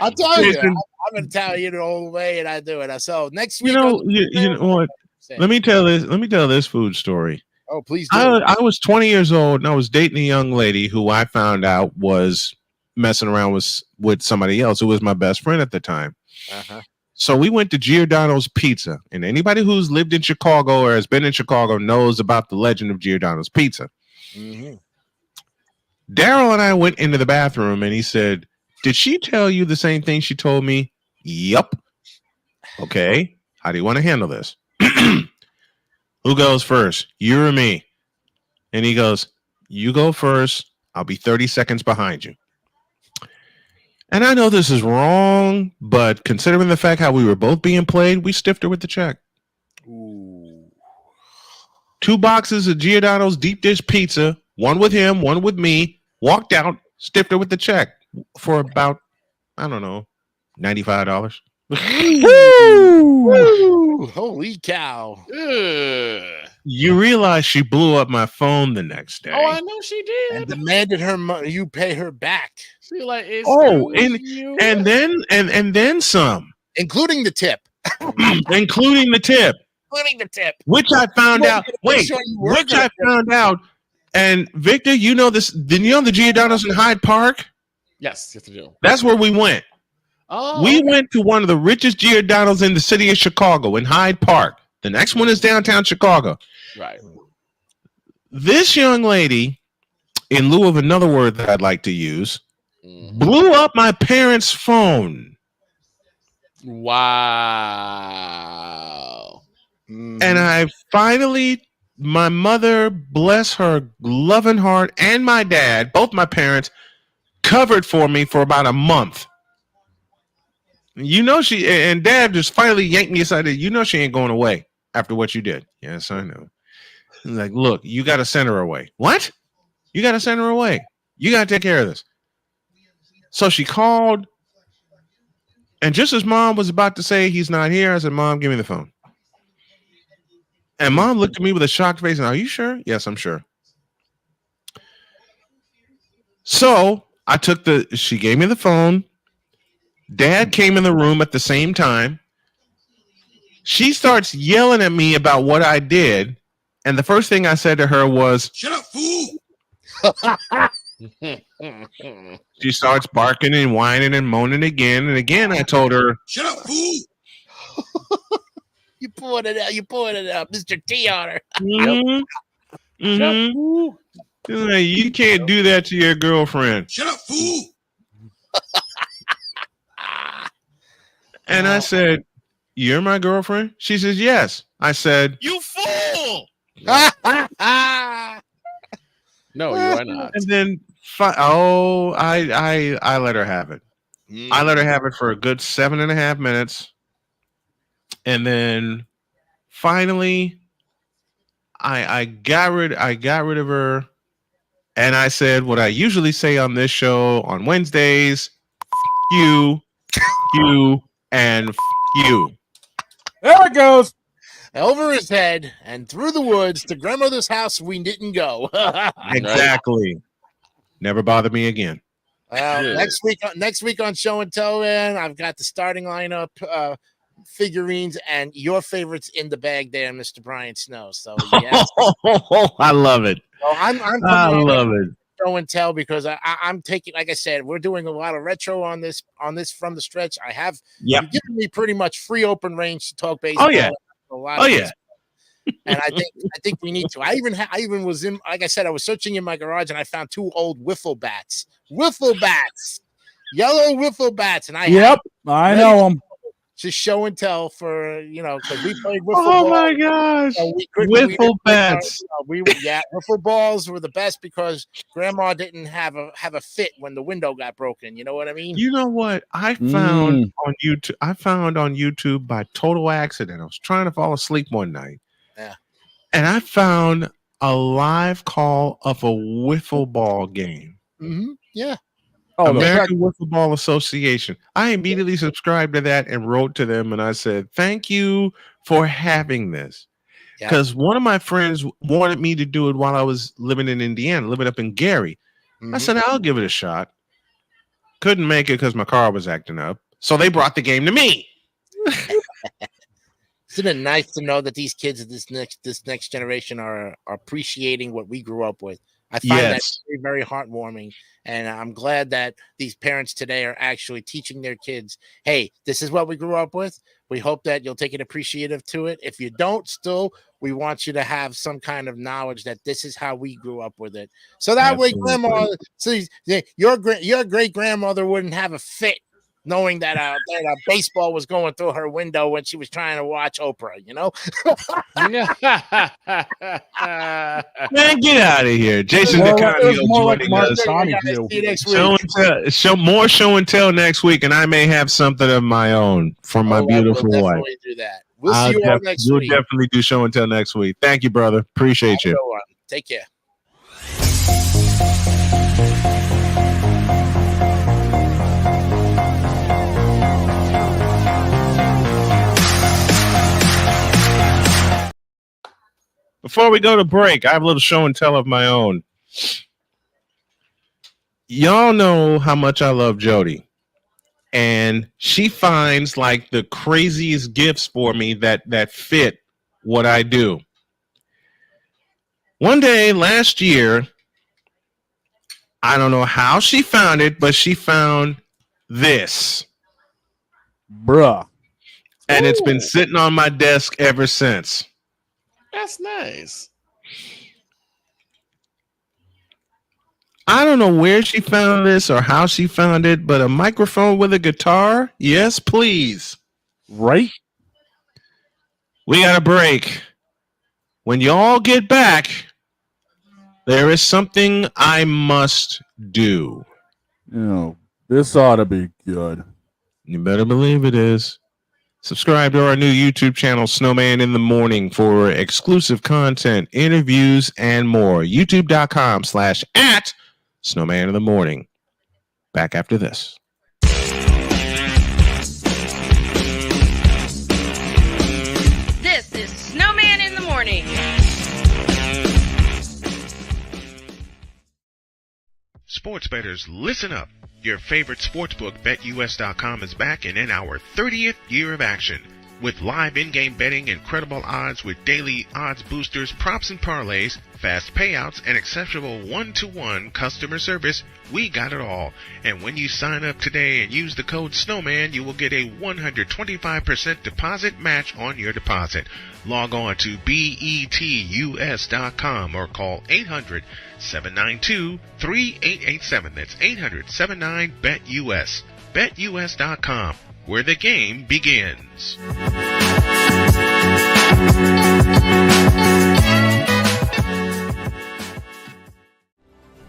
I'll tell you, I'm Italian all the way, and I do it. So next week, you know what? Let me tell this food story. Oh, please do. I was 20 years old, and I was dating a young lady who I found out was messing around with somebody else who was my best friend at the time. Uh-huh. So we went to Giordano's Pizza, and anybody who's lived in Chicago or has been in Chicago knows about the legend of Giordano's Pizza. Mm-hmm. Daryl and I went into the bathroom, and he said, "Did she tell you the same thing she told me?" Yup. Okay. How do you want to handle this? Who goes first? You or me? And he goes, "You go first. I'll be 30 seconds behind you." And I know this is wrong, but considering the fact how we were both being played, we stiffed her with the check. Ooh. 2 boxes of Giordano's deep dish pizza, one with him, one with me, walked out, stiffed her with the check for about, I don't know, $95. Woo! Holy cow. You realize she blew up my phone the next day. Oh, I know she did. And demanded her money. You pay her back. She like, and then some, including the tip. Including the tip. Which I found out. Which I found out. And Victor, you know this? Did you know the Giordano's in Hyde Park? Yes, I do. That's where we went. Oh, we went to one of the richest Giordano's in the city of Chicago in Hyde Park. The next one is downtown Chicago. Right. This young lady, in lieu of another word that I'd like to use, blew up my parents' phone. Wow. And I finally, my mother, bless her loving heart, and my dad, both my parents, covered for me for about a month. You know, and Dad just finally yanked me aside. You know, she ain't going away after what you did. Yes, I know. He's like, look, you got to send her away. What? You got to send her away. You got to take care of this. So she called. And just as Mom was about to say he's not here, I said, Mom, give me the phone. And Mom looked at me with a shocked face and, are you sure? Yes, I'm sure. So she gave me the phone. Dad came in the room at the same time. She starts yelling at me about what I did. And the first thing I said to her was, "Shut up, fool." She starts barking and whining and moaning again. And again, I told her, "Shut up, fool." You pulling it out, Mr. T on her. Like, you can't do that to your girlfriend. Shut up, fool. And I said, "You're my girlfriend?" She says, "Yes." I said, "You fool." No, you are not. And then, I let her have it. I let her have it for a good 7.5 minutes. And then finally, I got rid of her, and I said what I usually say on this show on Wednesdays: you, and you. There it goes. Over his head and through the woods to grandmother's house we didn't go. Exactly. Never bother me again. Next week on Show and Tell, man, I've got the starting lineup, figurines, and your favorites in the bag there, Mr. Brian Snow. So yes. I love it. So I love it. Show and Tell because I'm taking, like I said, we're doing a lot of retro on this from the stretch. I have you've given me pretty much free open range to talk baseball. Oh yeah. And I think we need to. I even was in, like I said, I was searching in my garage and I found 2 old wiffle bats, yellow wiffle bats, and I know them. Just show and tell for because we played wiffle. Oh my gosh, wiffle bats. Wiffle balls were the best because Grandma didn't have a fit when the window got broken. You know what I mean? You know what I found on YouTube? I found on YouTube by total accident. I was trying to fall asleep one night. Yeah. And I found a live call of a wiffle ball game. Mm-hmm. Yeah. American Wiffle Ball Association. I immediately subscribed to that and wrote to them and I said, thank you for having this. Because one of my friends wanted me to do it while I was living in Indiana, living up in Gary. Mm-hmm. I said, I'll give it a shot. Couldn't make it because my car was acting up. So they brought the game to me. Isn't it nice to know that these kids of this next generation are appreciating what we grew up with? I find that very, very heartwarming. And I'm glad that these parents today are actually teaching their kids, hey, this is what we grew up with. We hope that you'll take an appreciative to it. If you don't, still, we want you to have some kind of knowledge that this is how we grew up with it. So that way, Grandma, your great grandmother wouldn't have a fit knowing that baseball was going through her window when she was trying to watch Oprah, Man, get out of here. Jason DeCanio joining us. Show and tell next week, and I may have something of my own for my beautiful wife. Do that. We'll see you all next week. We'll definitely do show and tell next week. Thank you, brother. Appreciate you. Take care. Before we go to break, I have a little show and tell of my own. Y'all know how much I love Jody. And she finds like the craziest gifts for me that fit what I do. One day last year, I don't know how she found it, but she found this. Bruh. And it's been sitting on my desk ever since. That's nice. I don't know where she found this or how she found it, but a microphone with a guitar? Yes, please. Right? We got a break. When y'all get back, there is something I must do. This ought to be good. You better believe it is. Subscribe to our new YouTube channel, Snowman in the Morning, for exclusive content, interviews, and more. YouTube.com/@Snowman in the Morning. Back after this. This is Snowman in the Morning. Sports bettors, listen up. Your favorite sportsbook, BetUS.com, is back and in our 30th year of action. With live in-game betting, incredible odds with daily odds boosters, props and parlays, fast payouts, and exceptional one-to-one customer service, we got it all. And when you sign up today and use the code SNOWMAN, you will get a 125% deposit match on your deposit. Log on to BETUS.com or call 800-792-3887. That's 800-79-BET-US. BetUS.com, where the game begins.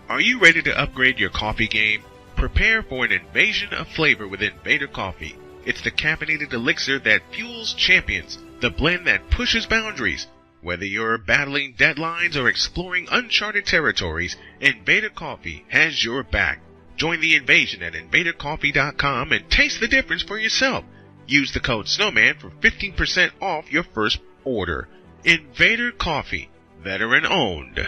Are you ready to upgrade your coffee game? Prepare for an invasion of flavor with Invader Coffee. It's the caffeinated elixir that fuels champions, the blend that pushes boundaries. Whether you're battling deadlines or exploring uncharted territories, Invader Coffee has your back. Join the invasion at invadercoffee.com and taste the difference for yourself. Use the code Snowman for 15% off your first order. Invader Coffee, veteran owned.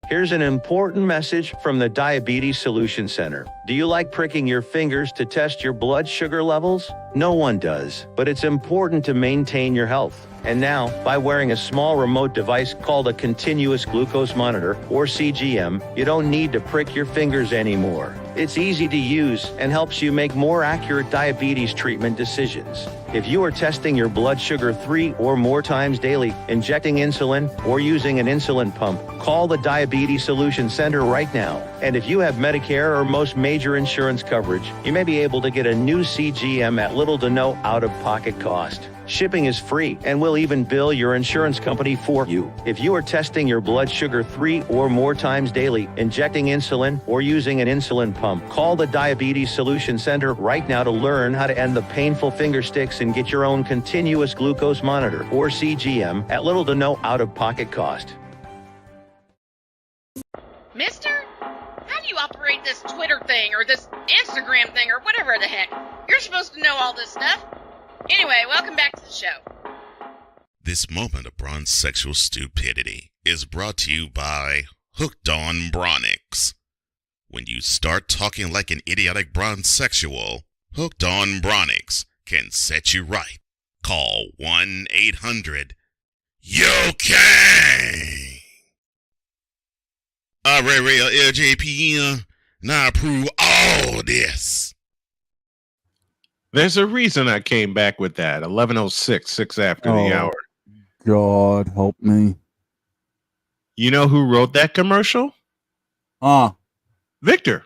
Here's an important message from the Diabetes Solution Center. Do you like pricking your fingers to test your blood sugar levels? No one does, but it's important to maintain your health. And now, by wearing a small remote device called a continuous glucose monitor, or CGM, you don't need to prick your fingers anymore. It's easy to use and helps you make more accurate diabetes treatment decisions. If you are testing your blood sugar 3 or more times daily, injecting insulin, or using an insulin pump, call the Diabetes Solution Center right now. And if you have Medicare or most major insurance coverage, you may be able to get a new CGM at little to no out-of-pocket cost. Shipping is free, and we'll even bill your insurance company for you. If you are testing your blood sugar 3 or more times daily, injecting insulin, or using an insulin pump, call the Diabetes Solution Center right now to learn how to end the painful finger sticks and get your own continuous glucose monitor, or CGM, at little to no out-of-pocket cost. Mister, how do you operate this Twitter thing or this Instagram thing or whatever the heck? You're supposed to know all this stuff. Anyway, welcome back to the show. This moment of bronze sexual stupidity is brought to you by Hooked on Bronix. When you start talking like an idiotic bronze sexual, Hooked on Bronix can set you right. Call 1-800-YO-KANG. Real LJPN, now approve all this. There's a reason I came back with that. 11:06, 6 after the hour. God help me. You know who wrote that commercial? Victor.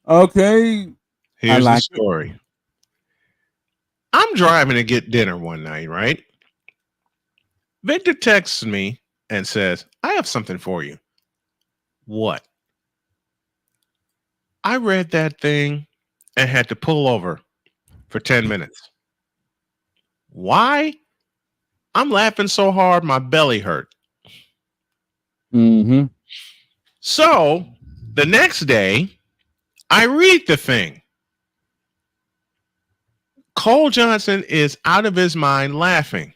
Okay. Here's the story. I'm driving to get dinner one night, right? Victor texts me and says, I have something for you. What? I read that thing and had to pull over for 10 minutes. Why? I'm laughing so hard my belly hurt. Mm-hmm. So the next day, I read the thing. Cole Johnson is out of his mind laughing.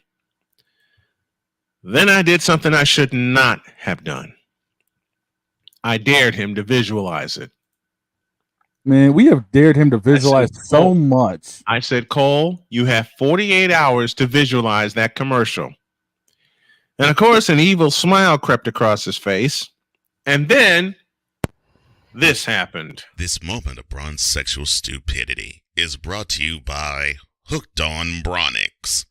Then I did something I should not have done. I dared him to visualize it. Man, we have dared him to visualize so much. I said, Cole, you have 48 hours to visualize that commercial. And of course, an evil smile crept across his face. And then this happened. This moment of bronze sexual stupidity is brought to you by Hooked on Bronix.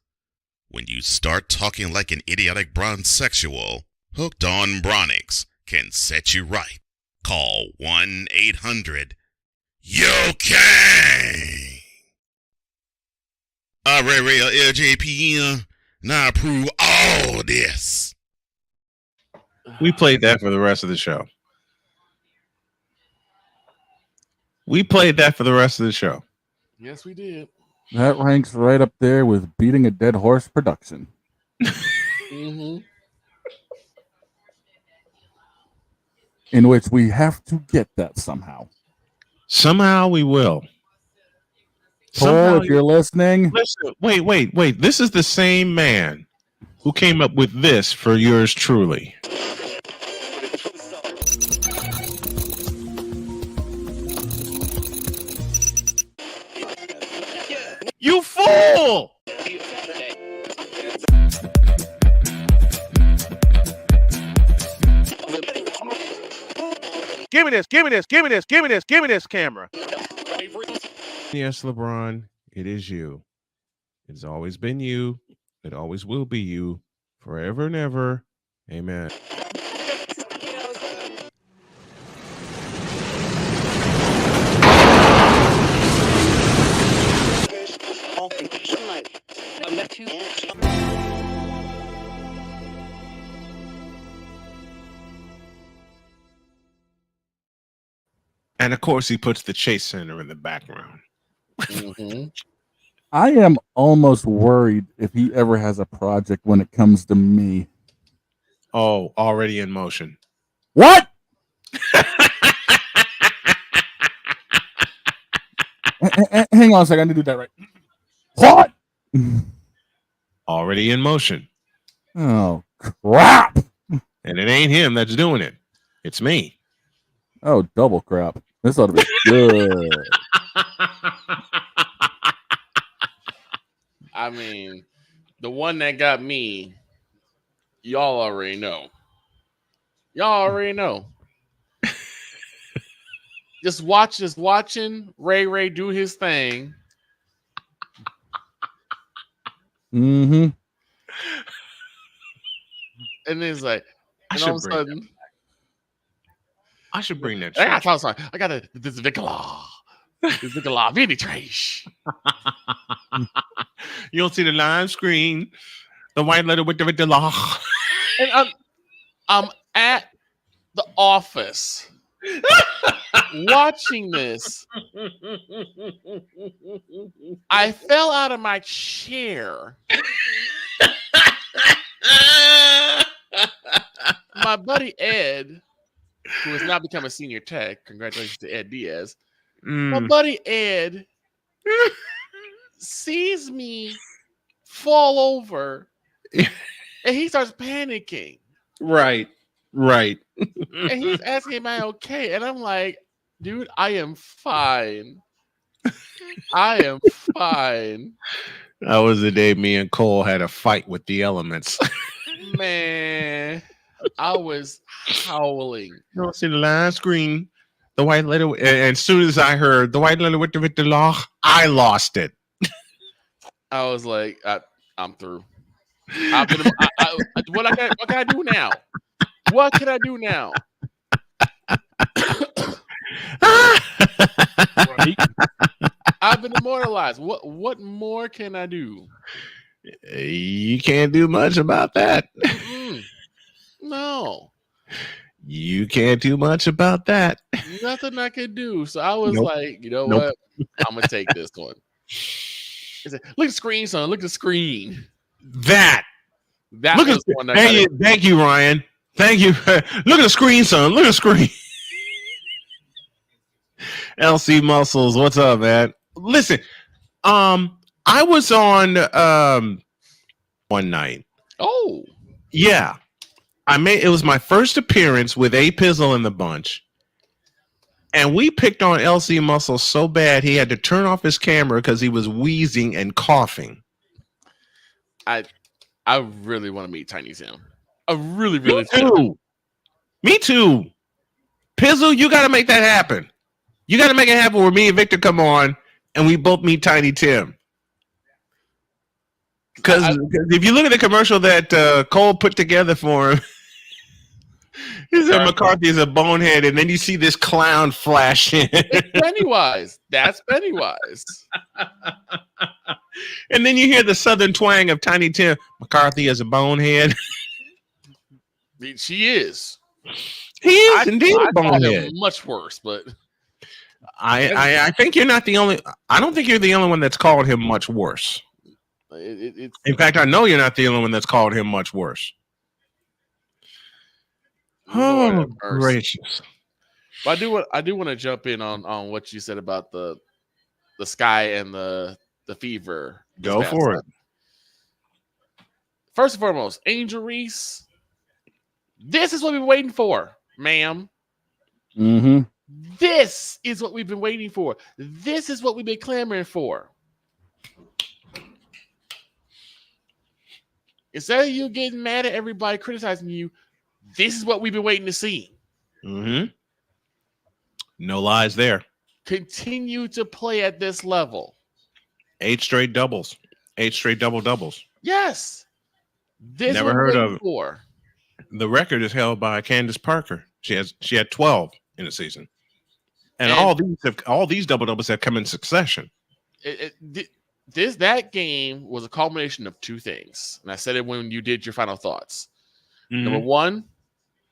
When you start talking like an idiotic bronze sexual, Hooked on Bronix can set you right. Call 1-800-YO-KANG. Real LJPN, now approve all this. We played that for the rest of the show. Yes, we did. That ranks right up there with Beating a Dead Horse production. Mm-hmm. In which we have to get that somehow. Somehow we will. Paul, if you're listening. Listen, wait. This is the same man who came up with this for yours truly. You fool! Give me this camera. Yes, LeBron, it is you. It's always been you. It always will be you. Forever and ever. Amen. And of course, he puts the Chase Center in the background. Mm-hmm. I am almost worried if he ever has a project when it comes to me. Oh, already in motion. What? Hang on a second. I need to do that right. What? Already in motion. Oh, crap. And it ain't him that's doing it. It's me. Oh, double crap. This ought to be good. I mean, the one that got me, y'all already know. Y'all already know. just watching Ray do his thing. Mm-hmm. And then it's like, and all of a sudden, I should bring that. I got this Vicola. This Vicola Vinny Trash. You don't see the live screen. The white letter with the law. And I'm at the office watching this. I fell out of my chair. My buddy Ed, who has now become a senior tech, congratulations to Ed Diaz. My buddy Ed sees me fall over and he starts panicking. Right. And he's asking, am I okay? And I'm like, dude, I am fine. I am fine. That was the day me and Cole had a fight with the elements. Man, I was howling. You don't see the live screen. The white letter, and as soon as I heard the white letter with the law, I lost it. I was like, I'm through. What can I do now? What can I do now? I've been immortalized. What more can I do? You can't do much about that. No. You can't do much about that. Nothing I could do. So I was like, you know what? I'm gonna take this one. Look at the screen, son. Look at the screen. That was the one that thank you, Ryan. Thank you. Look at the screen, son. Look at the screen. LC Muscles, what's up, man? Listen, I was on one night. Oh. Yeah. It was my first appearance with A Pizzle in the bunch. And we picked on LC Muscle so bad he had to turn off his camera because he was wheezing and coughing. I really want to meet Tiny Tim. I really do. Me too. Pizzle, you got to make that happen. You got to make it happen where me and Victor come on and we both meet Tiny Tim. Because if you look at the commercial that Cole put together for him, he said McCarthy is a bonehead, and then you see this clown flash in. It's Pennywise. That's Pennywise. And then you hear the southern twang of Tiny Tim. McCarthy is a bonehead. She is. He is indeed a bonehead. Much worse, but I think you're not the only. I don't think you're the only one that's called him much worse. In fact, I know you're not the only one that's called him much worse. Oh, gracious! But I do want to jump in on what you said about the sky and the fever. Go for it. First and foremost, Angel Reese. This is what we've been waiting for, ma'am. Mm-hmm. This is what we've been waiting for. This is what we've been clamoring for. Instead of you getting mad at everybody criticizing you, this is what we've been waiting to see. Mm-hmm. No lies there. Continue to play at this level. 8 straight doubles. 8 straight doubles. Yes. This Never heard of it. For. The record is held by Candace Parker. She had 12 in a season. And all these double-doubles have come in succession. That game was a culmination of two things. And I said it when you did your final thoughts. Mm-hmm. Number one,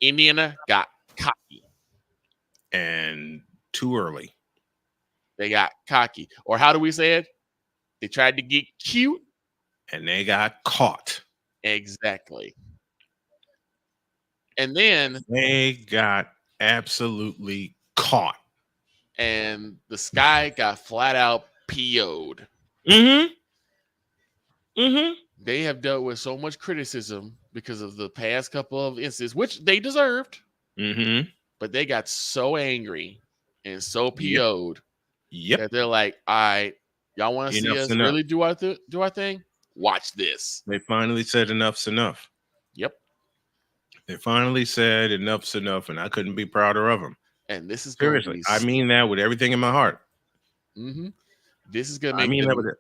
Indiana got cocky. And too early. They got cocky. Or how do we say it? They tried to get cute. And they got caught. Exactly. And then they got absolutely caught. And the Sky got flat out PO'd. Mm-hmm. They have dealt with so much criticism because of the past couple of instances, which they deserved. Mm-hmm. But they got so angry and so PO'd that they're like, all right, y'all want to see us really do our thing? Watch this. They finally said enough's enough. Yep. They finally said enough's enough, and I couldn't be prouder of them. And this is seriously, I mean that with everything in my heart. Mm-hmm. This is gonna make. I mean that with it.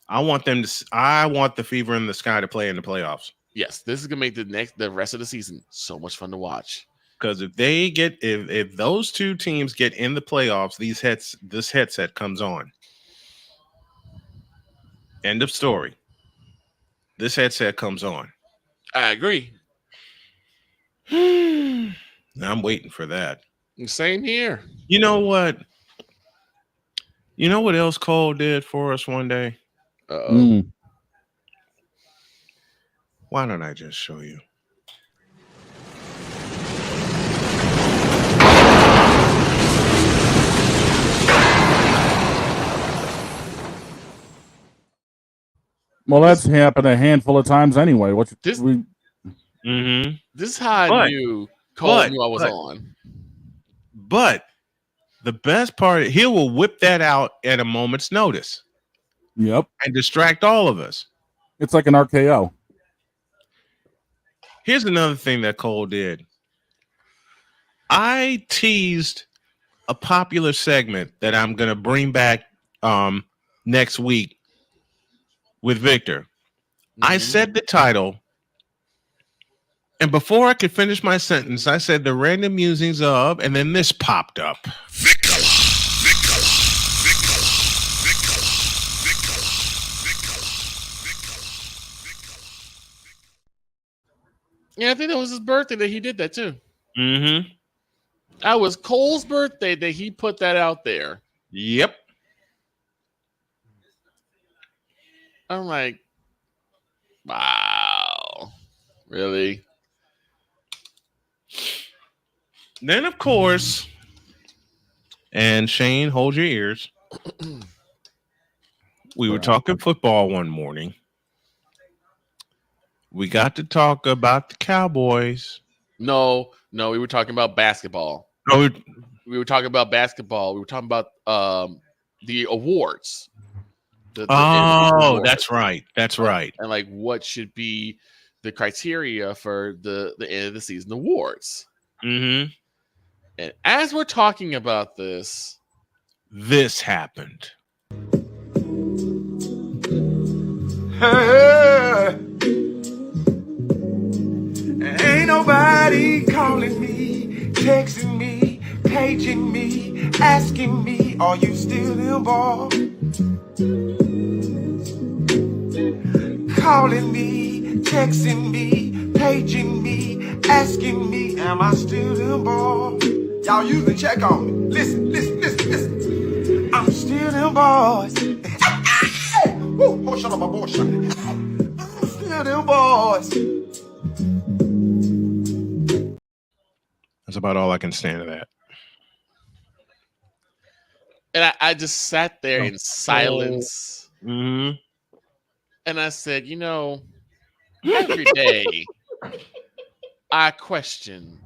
I want them to. I want the Fever in the Sky to play in the playoffs. Yes, this is gonna make the rest of the season so much fun to watch. Because if they get if those two teams get in the playoffs, this headset comes on. End of story. This headset comes on. I agree. I'm waiting for that. Same here. You know what? You know what else Cole did for us one day? Why don't I just show you? Well, that's happened a handful of times anyway. This is how I knew Cole knew I was on. But the best part, he will whip that out at a moment's notice. Yep. And distract all of us. It's like an RKO. Here's another thing that Cole did. I teased a popular segment that I'm going to bring back next week with Victor. I said the title, and before I could finish my sentence, I said the random musings of, and then this popped up. Yeah, I think that was his birthday that he did that too. Mm-hmm. That was Cole's birthday that he put that out there. Yep. I'm like, wow, really? Then, of course, and Shane, hold your ears. We were talking football one morning. We got to talk about the Cowboys. No, we were talking about basketball. No, we were talking about basketball. We were talking about the awards. That's right. That's right. And like, what should be the criteria for the end of the season awards? Mm-hmm. And as we're talking about this happened. Ain't nobody calling me, texting me, paging me, asking me, are you still involved? Calling me, texting me, paging me, asking me, am I still involved? Y'all usually check on me. Listen. I'm still involved. Woo, oh, shut up, my boy, shut up. I'm still involved. That's about all I can stand of that. And I just sat there in silence. Mm-hmm. And I said, every day I question,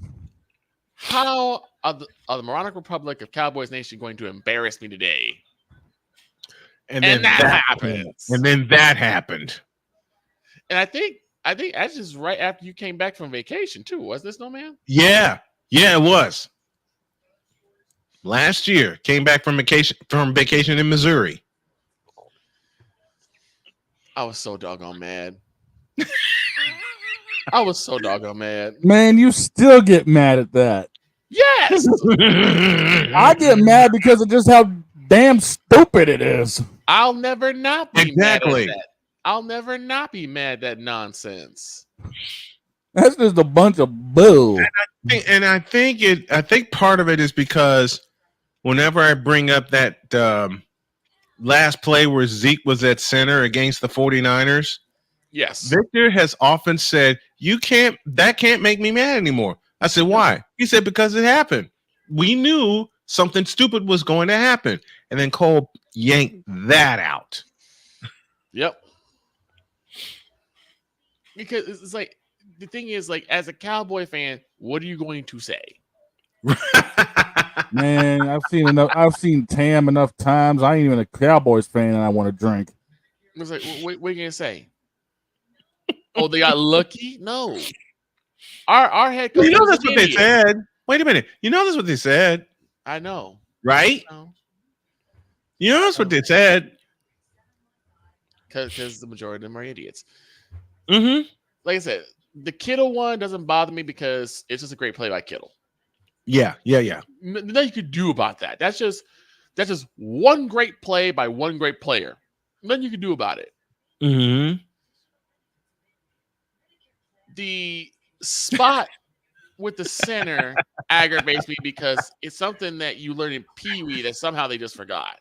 how are the Moronic Republic of Cowboys Nation going to embarrass me today? And then that happens. And then that happened. And I think that's just right after you came back from vacation too. Was this Snowman? Yeah, it was. Last year, came back from vacation in Missouri. I was so doggone mad. I was so doggone mad. Man, you still get mad at that. Yes. I get mad because of just how damn stupid it is. I'll never not be mad at that. I'll never not be mad at that nonsense. That's just a bunch of bull. And I think part of it is because whenever I bring up that last play where Zeke was at center against the 49ers, yes, Victor has often said, that can't make me mad anymore. I said, why? He said, because it happened. We knew something stupid was going to happen. And then Cole yanked that out. Yep. Because it's like, the thing is, like, as a Cowboy fan, what are you going to say? Man, I've seen Tam enough times. I ain't even a Cowboys fan, and I want to drink. It's like, what are you gonna say? Oh, they got lucky? No. Our head coach. You know that's what they said. Wait a minute. You know that's what they said. I know. Right? You know that's what they said. Because the majority of them are idiots. Mm-hmm. Like I said, the Kittle one doesn't bother me because it's just a great play by Kittle. Yeah. Nothing you could do about that. That's just one great play by one great player. Nothing you can do about it. Mm-hmm. The spot with the center aggravates me because it's something that you learn in Pee Wee that somehow they just forgot.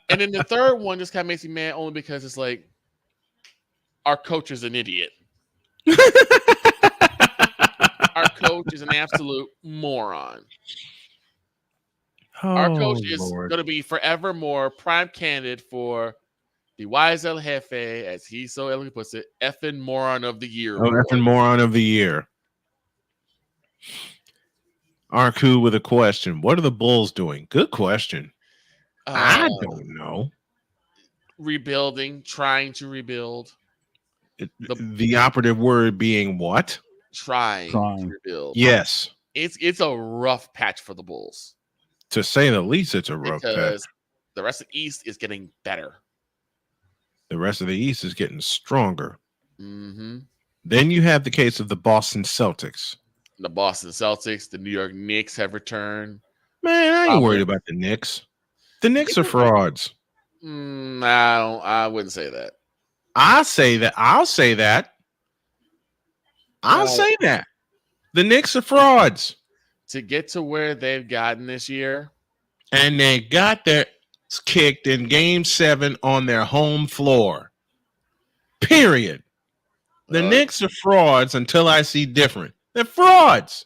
And then the third one just kind of makes me mad only because it's like, our coach is an idiot. Our coach is an absolute moron. Our coach is going to be forevermore prime candidate for the YSL Jefe, as he so elegantly puts it, effing moron of the year. Effing moron of the year. Arku with a question. What are the Bulls doing? Good question. I don't know. Rebuilding, trying to rebuild. The operative word being what? Trying to rebuild. Yes. It's a rough patch for the Bulls. To say the least, it's a rough patch. Because the rest of the East is getting better. The rest of the East is getting stronger. Mm-hmm. Then you have the case of the Boston Celtics. The Boston Celtics, the New York Knicks have returned. Man, I ain't worried about the Knicks. The Knicks are frauds. I wouldn't say that. I'll say that. The Knicks are frauds. To get to where they've gotten this year. And they got their kicked in Game 7 on their home floor. Period. The Knicks are frauds until I see different. They're frauds.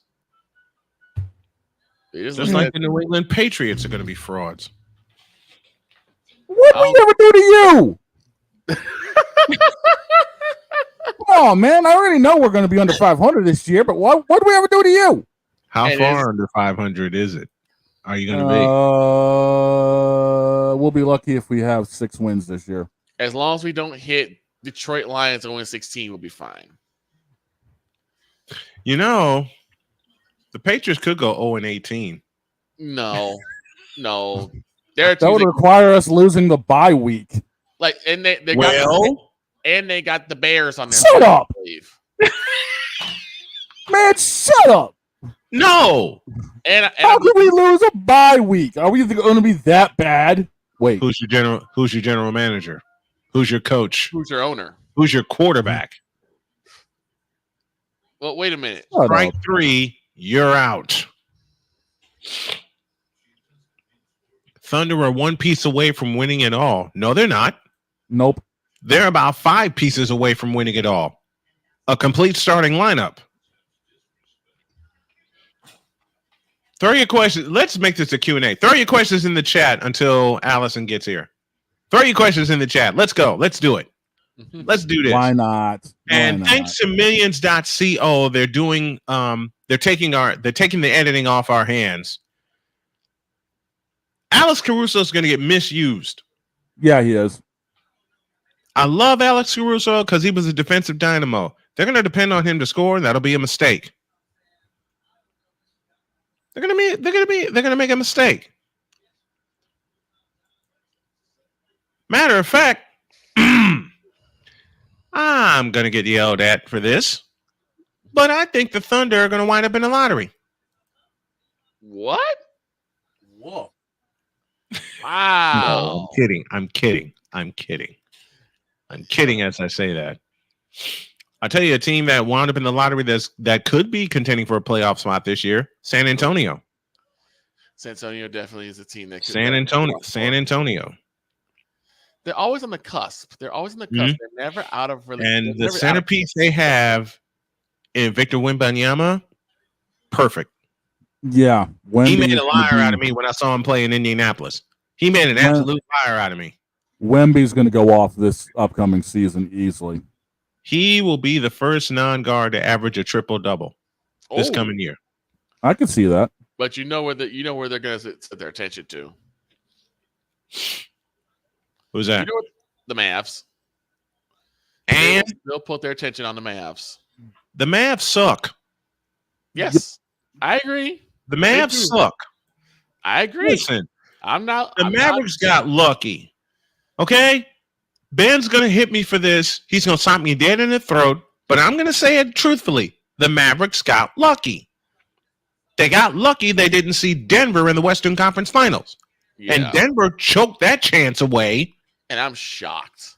Just like the New England Patriots are going to be frauds. What we ever do to you? Come on, man. I already know we're going to be under 500 this year, but what do we ever do to you? How far under 500 is it? Are you going to be? We'll be lucky if we have 6 wins this year. As long as we don't hit Detroit Lions 0-16, we'll be fine. You know, the Patriots could go 0-18. No. That would require us losing the bye week. Like, and they got the Bears on their Shut up. Leave. Man, shut up. No. And how could we lose a bye week? Are we going to be that bad? Wait. Who's your general manager? Who's your coach? Who's your owner? Who's your quarterback? Well, wait a minute. Strike 3, you're out. Thunder are 1 piece away from winning it all. No, they're not. Nope. They're about 5 pieces away from winning it all. A complete starting lineup. Throw your questions. Let's make this a Q&A. Throw your questions in the chat until Allison gets here. Throw your questions in the chat. Let's go. Let's do it. Let's do this. Why not? Thanks to millions.co, they're doing they're taking the editing off our hands. Alex Caruso is going to get misused. Yeah, he is. I love Alex Caruso because he was a defensive dynamo. They're going to depend on him to score, and that'll be a mistake. They're going to make a mistake. Matter of fact, I'm going to get yelled at for this, but I think the Thunder are going to wind up in the lottery. What? Whoa. Wow. No, I'm kidding as I say that. I tell you, a team that wound up in the lottery that could be contending for a playoff spot this year, San Antonio. San Antonio definitely is a team that could San Antonio. They're always on the cusp. They're never out of really. And the centerpiece they have in Victor Wembanyama, perfect. Yeah. He made a liar out of me when I saw him play in Indianapolis. He made an absolute liar out of me. Wemby's going to go off this upcoming season easily. He will be the first non-guard to average a triple-double this coming year. I can see that. But you know where they're going to set their attention to. Who's that? You know what? The Mavs. And they'll put their attention on the Mavs. The Mavs suck. Yes, I agree. The Mavs suck. I agree. Listen, The Mavericks got lucky. Okay? Ben's going to hit me for this. He's going to stop me dead in the throat. But I'm going to say it truthfully. The Mavericks got lucky. They got lucky they didn't see Denver in the Western Conference Finals. Yeah. And Denver choked that chance away. And I'm shocked.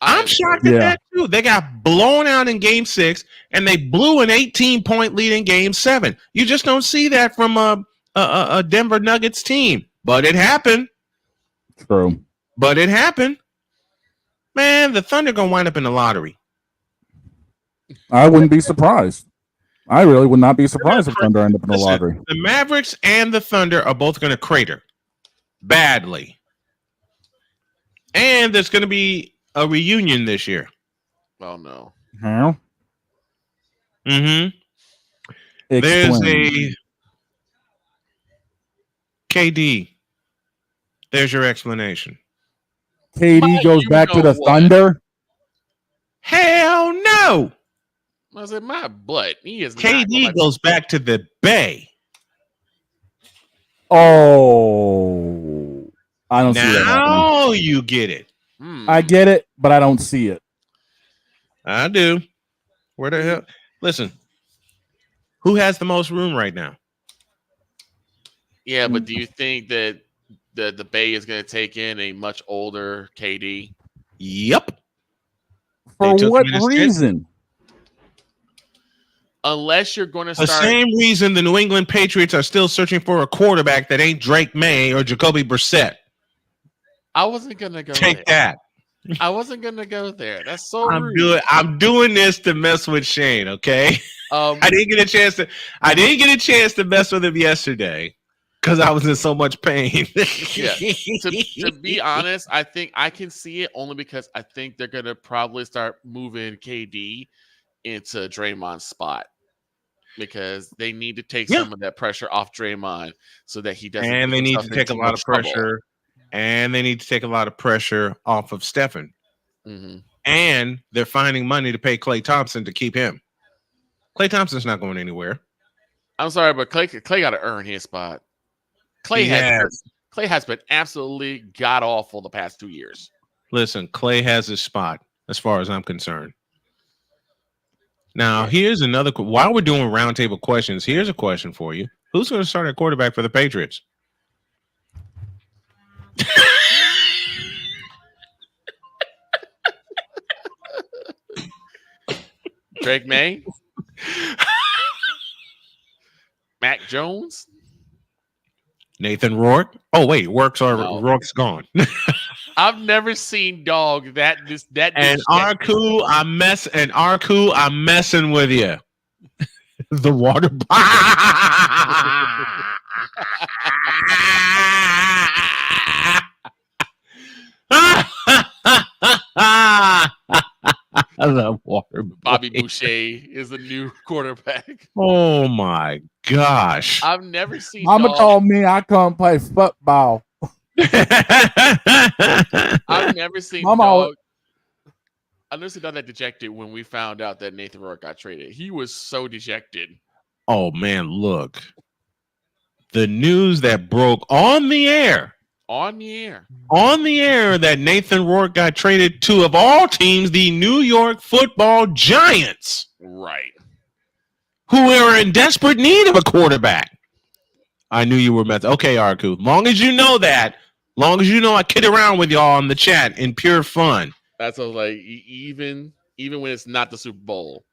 I'm shocked at that, too. They got blown out in Game 6, and they blew an 18-point lead in Game 7. You just don't see that from a Denver Nuggets team. But it happened. True. But it happened. Man, the Thunder going to wind up in the lottery. I wouldn't be surprised. I really would not be surprised if Thunder end up in the lottery. The Mavericks and the Thunder are both going to crater badly. And there's going to be a reunion this year. Oh, no. How? Mm-hmm. There's a KD. There's your explanation. KD goes back to the Thunder? Hell no. I said, my butt. He is KD goes back to the Bay. Oh. I don't see that happening. Now you get it. I get it, but I don't see it. I do. Where the hell? Listen, who has the most room right now? Yeah, but do you think that the Bay is going to take in a much older KD? Yep. For what reason? Unless you're going to start... The same reason the New England Patriots are still searching for a quarterback that ain't Drake May or Jacoby Brissett. I wasn't going to go Take that. I wasn't going to go there. That's so rude. I'm doing this to mess with Shane, okay? I didn't get a chance to mess with him yesterday because I was in so much pain. Yeah. To be honest, I think I can see it only because I think they're going to probably start moving KD into Draymond's spot because they need to take some of that pressure off Draymond so that he doesn't. And they need to take a lot of pressure. And they need to take a lot of pressure off of Stephen. Mm-hmm. And they're finding money to pay Klay Thompson to keep him. Klay Thompson's not going anywhere. I'm sorry, but Klay got to earn his spot. Klay has been absolutely god awful the past 2 years. Listen, Klay has his spot as far as I'm concerned. Now, here's another. While we're doing roundtable questions, here's a question for you. Who's going to start at quarterback for the Patriots? Drake May, Mac Jones, Nathan Rourke. Oh wait, Rourke's gone. I've never seen dog that. And Arku, I'm messing with you. The water. The water. Bobby Boucher is the new quarterback. Oh my gosh! I've never seen. Mama told me I couldn't play football. I've never seen dog. I've never seen dog that dejected when we found out that Nathan Rourke got traded. He was so dejected. Oh man, look. The news that broke on the air that Nathan Rourke got traded to, of all teams, the New York Football Giants. Right. Who are in desperate need of a quarterback. I knew you were messing. Okay, Arku. Long as you know that. Long as you know I kid around with y'all on the chat in pure fun. That's what, like, even even when it's not the Super Bowl,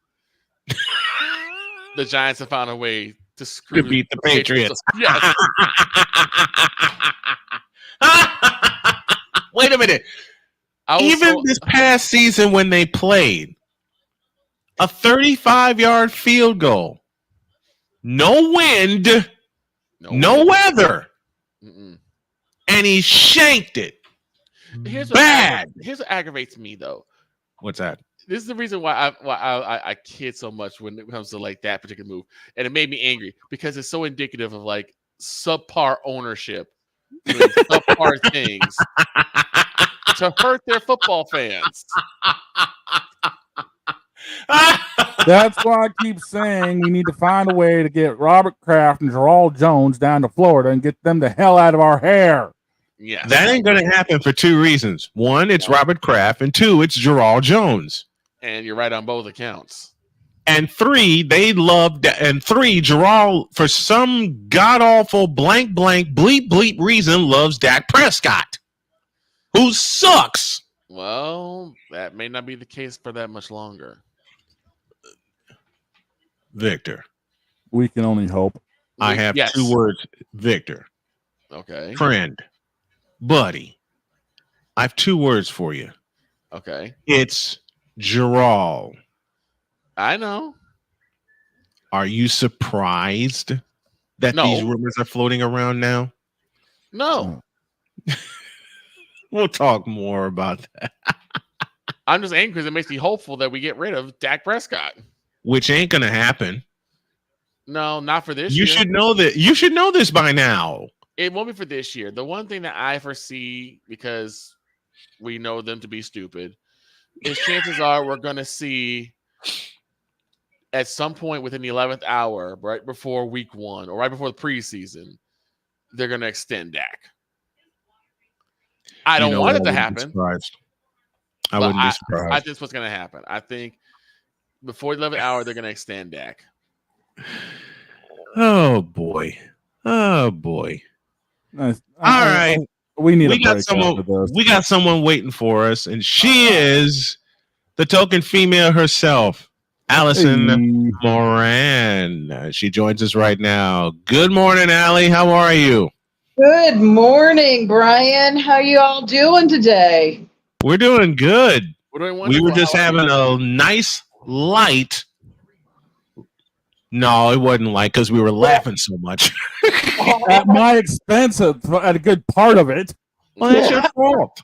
the Giants have found a way to screw beat the Patriots. Yes. Wait a minute. Even this past season when they played, a 35-yard field goal, no wind, no weather, and he shanked it. Here's Bad. Here's what aggravates me, though. What's that? This is the reason why I kid so much when it comes to like that particular move, and it made me angry because it's so indicative of like subpar ownership, doing subpar things to hurt their football fans. That's why I keep saying we need to find a way to get Robert Kraft and Gerald Jones down to Florida and get them the hell out of our hair. Yeah, that ain't going to happen for two reasons. One, it's Robert Kraft, and two, it's Gerald Jones. And you're right on both accounts. And three, Gerald, for some god-awful blank bleep reason, loves Dak Prescott, who sucks. Well, that may not be the case for that much longer. Victor. We can only hope. I have two words, Victor. Okay. Friend. Buddy. I have two words for you. Okay. It's Gerald. I know. Are you surprised that these rumors are floating around now? No. We'll talk more about that. I'm just angry because it makes me hopeful that we get rid of Dak Prescott. Which ain't going to happen. No, not for this year. You should know that. You should know this by now. It won't be for this year. The one thing that I foresee, because we know them to be stupid, is chances are we're going to see at some point within the 11th hour, right before week 1 or right before the preseason, they're going to extend Dak. I don't want it to happen. I wouldn't be surprised. I think that's what's going to happen. I think before the 11th hour, they're going to extend Dak. Oh, boy. Oh, boy. Nice. All right. We got someone waiting for us, and she is the token female herself, Allison Moran. She joins us right now. Good morning, Allie. How are you? Good morning, Brian. How you all doing today? We're doing good. We're doing wonderful. We were just having a nice light. No, it wasn't light because we were laughing so much. At my expense, at a good part of it. Well, that's your fault.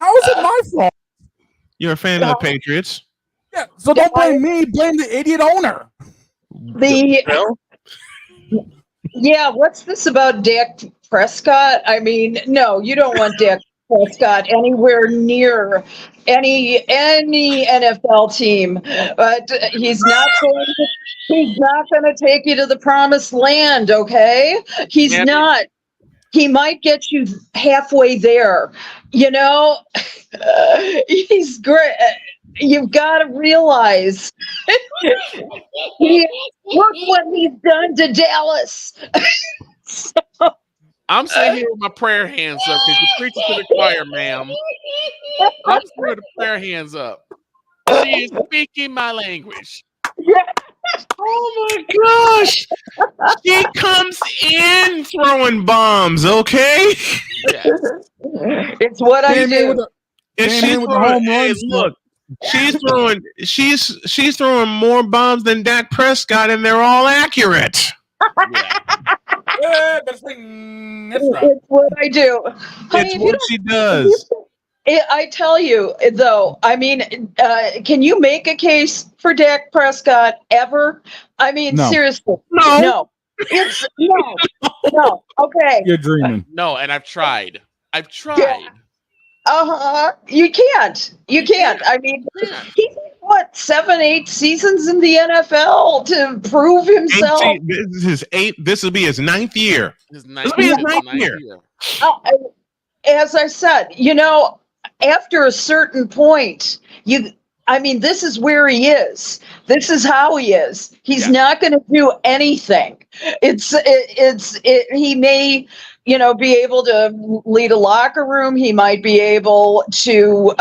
How is it my fault? You're a fan of the Patriots. Yeah, so don't blame me. Blame the idiot owner. Yeah, what's this about Dak Prescott? I mean, no, you don't want Dak Prescott anywhere near any NFL team, but he's not going to take you to the promised land, okay? He's not. He might get you halfway there. You know, he's great. You've got to realize, look what he's done to Dallas. I'm sitting here with my prayer hands up because you're preaching to the choir, ma'am. I'm sitting with the prayer hands up. She is speaking my language. Oh my gosh! She comes in throwing bombs, okay? Yes. It's what I do. She's throwing more bombs than Dak Prescott, and they're all accurate. It's what I do. It's what she does. I tell you, though, I mean, can you make a case for Dak Prescott ever? I mean, seriously. No. It's no. Okay. You're dreaming. No, and I've tried. Yeah. You can't. I mean, he's what, 7-8 seasons in the NFL to prove himself. This will be his 9th year. This will be his ninth year. As I said, you know, after a certain point, this is where he is. This is how he is. He's not going to do anything. He may be able to lead a locker room. He might be able to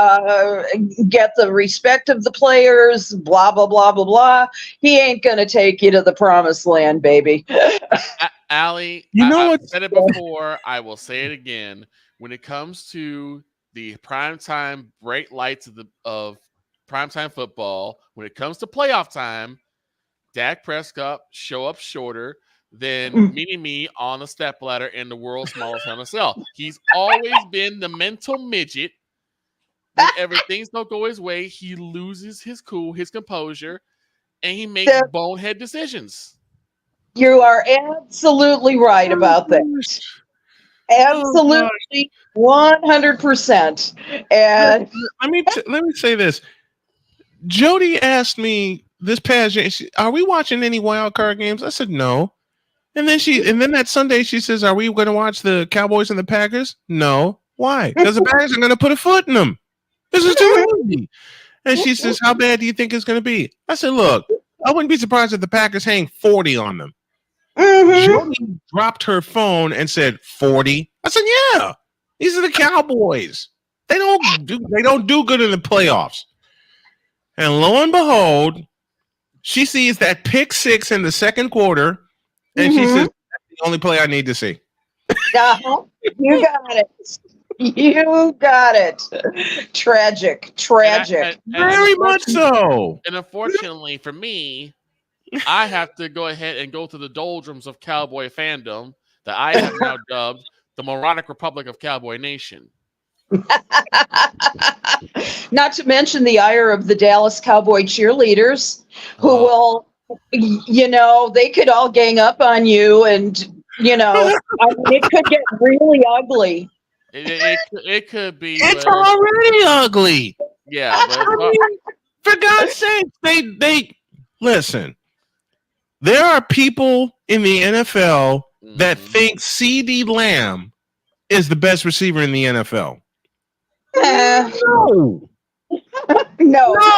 get the respect of the players, blah, blah, blah, blah, blah. He ain't going to take you to the promised land, baby. Allie, I've said it before. I will say it again. When it comes to the primetime bright lights of primetime football, when it comes to playoff time, Dak Prescott show up shorter than me on the stepladder in the world's smallest NFL. He's always been the mental midget. Whenever things don't go his way, he loses his cool, his composure, and he makes bonehead decisions. You are absolutely right about that. Absolutely, 100%. And let me say this. Jody asked me this past year, are we watching any wild card games? I said no. And then that Sunday she says, are we going to watch the Cowboys and the Packers? No. Why? Because the Packers are going to put a foot in them. This is too easy. And she says, how bad do you think it's going to be? I said, look, I wouldn't be surprised if the Packers hang 40 on them. Jody dropped her phone and said 40. I said, yeah, these are the Cowboys. They don't do good in the playoffs. And lo and behold, she sees that pick six in the second quarter, and she says, that's the only play I need to see. You got it. You got it. Tragic. And very much so. And unfortunately for me, I have to go ahead and go to the doldrums of Cowboy fandom that I have now dubbed the Moronic Republic of Cowboy Nation. Not to mention the ire of the Dallas Cowboy cheerleaders who will, they could all gang up on you and, it could get really ugly. It could be. It's already ugly. Yeah. For God's sake, they listen. There are people in the NFL that think CeeDee Lamb is the best receiver in the NFL. No.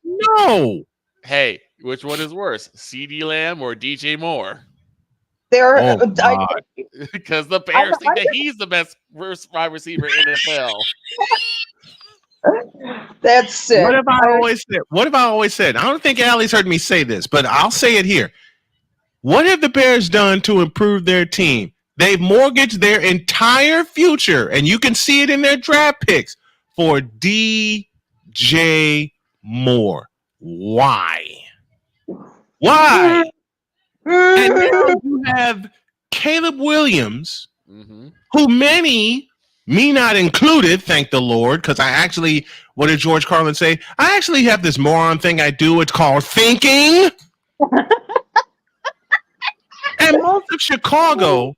No. Hey, which one is worse, CeeDee Lamb or DJ Moore? Because the Bears think that he's the best wide receiver in the NFL. That's it. What have I always said? I don't think Allie's heard me say this, but I'll say it here. What have the Bears done to improve their team? They've mortgaged their entire future, and you can see it in their draft picks, for DJ Moore. Why? And now you have Caleb Williams, who many, me not included, thank the Lord, because I actually, what did George Carlin say? I actually have this moron thing I do. It's called thinking. And most of Chicago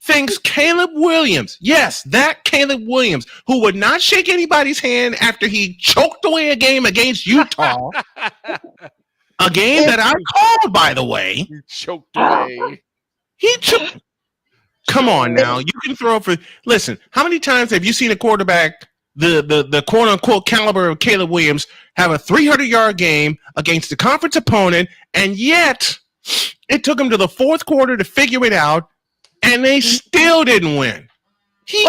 thinks Caleb Williams, yes, that Caleb Williams, who would not shake anybody's hand after he choked away a game against Utah, a game that I called, by the way. He choked away. Come on now, you can throw for. Listen, how many times have you seen a quarterback, the quote unquote caliber of Caleb Williams, have a 300-yard game against a conference opponent, and yet it took him to the fourth quarter to figure it out, and they still didn't win. He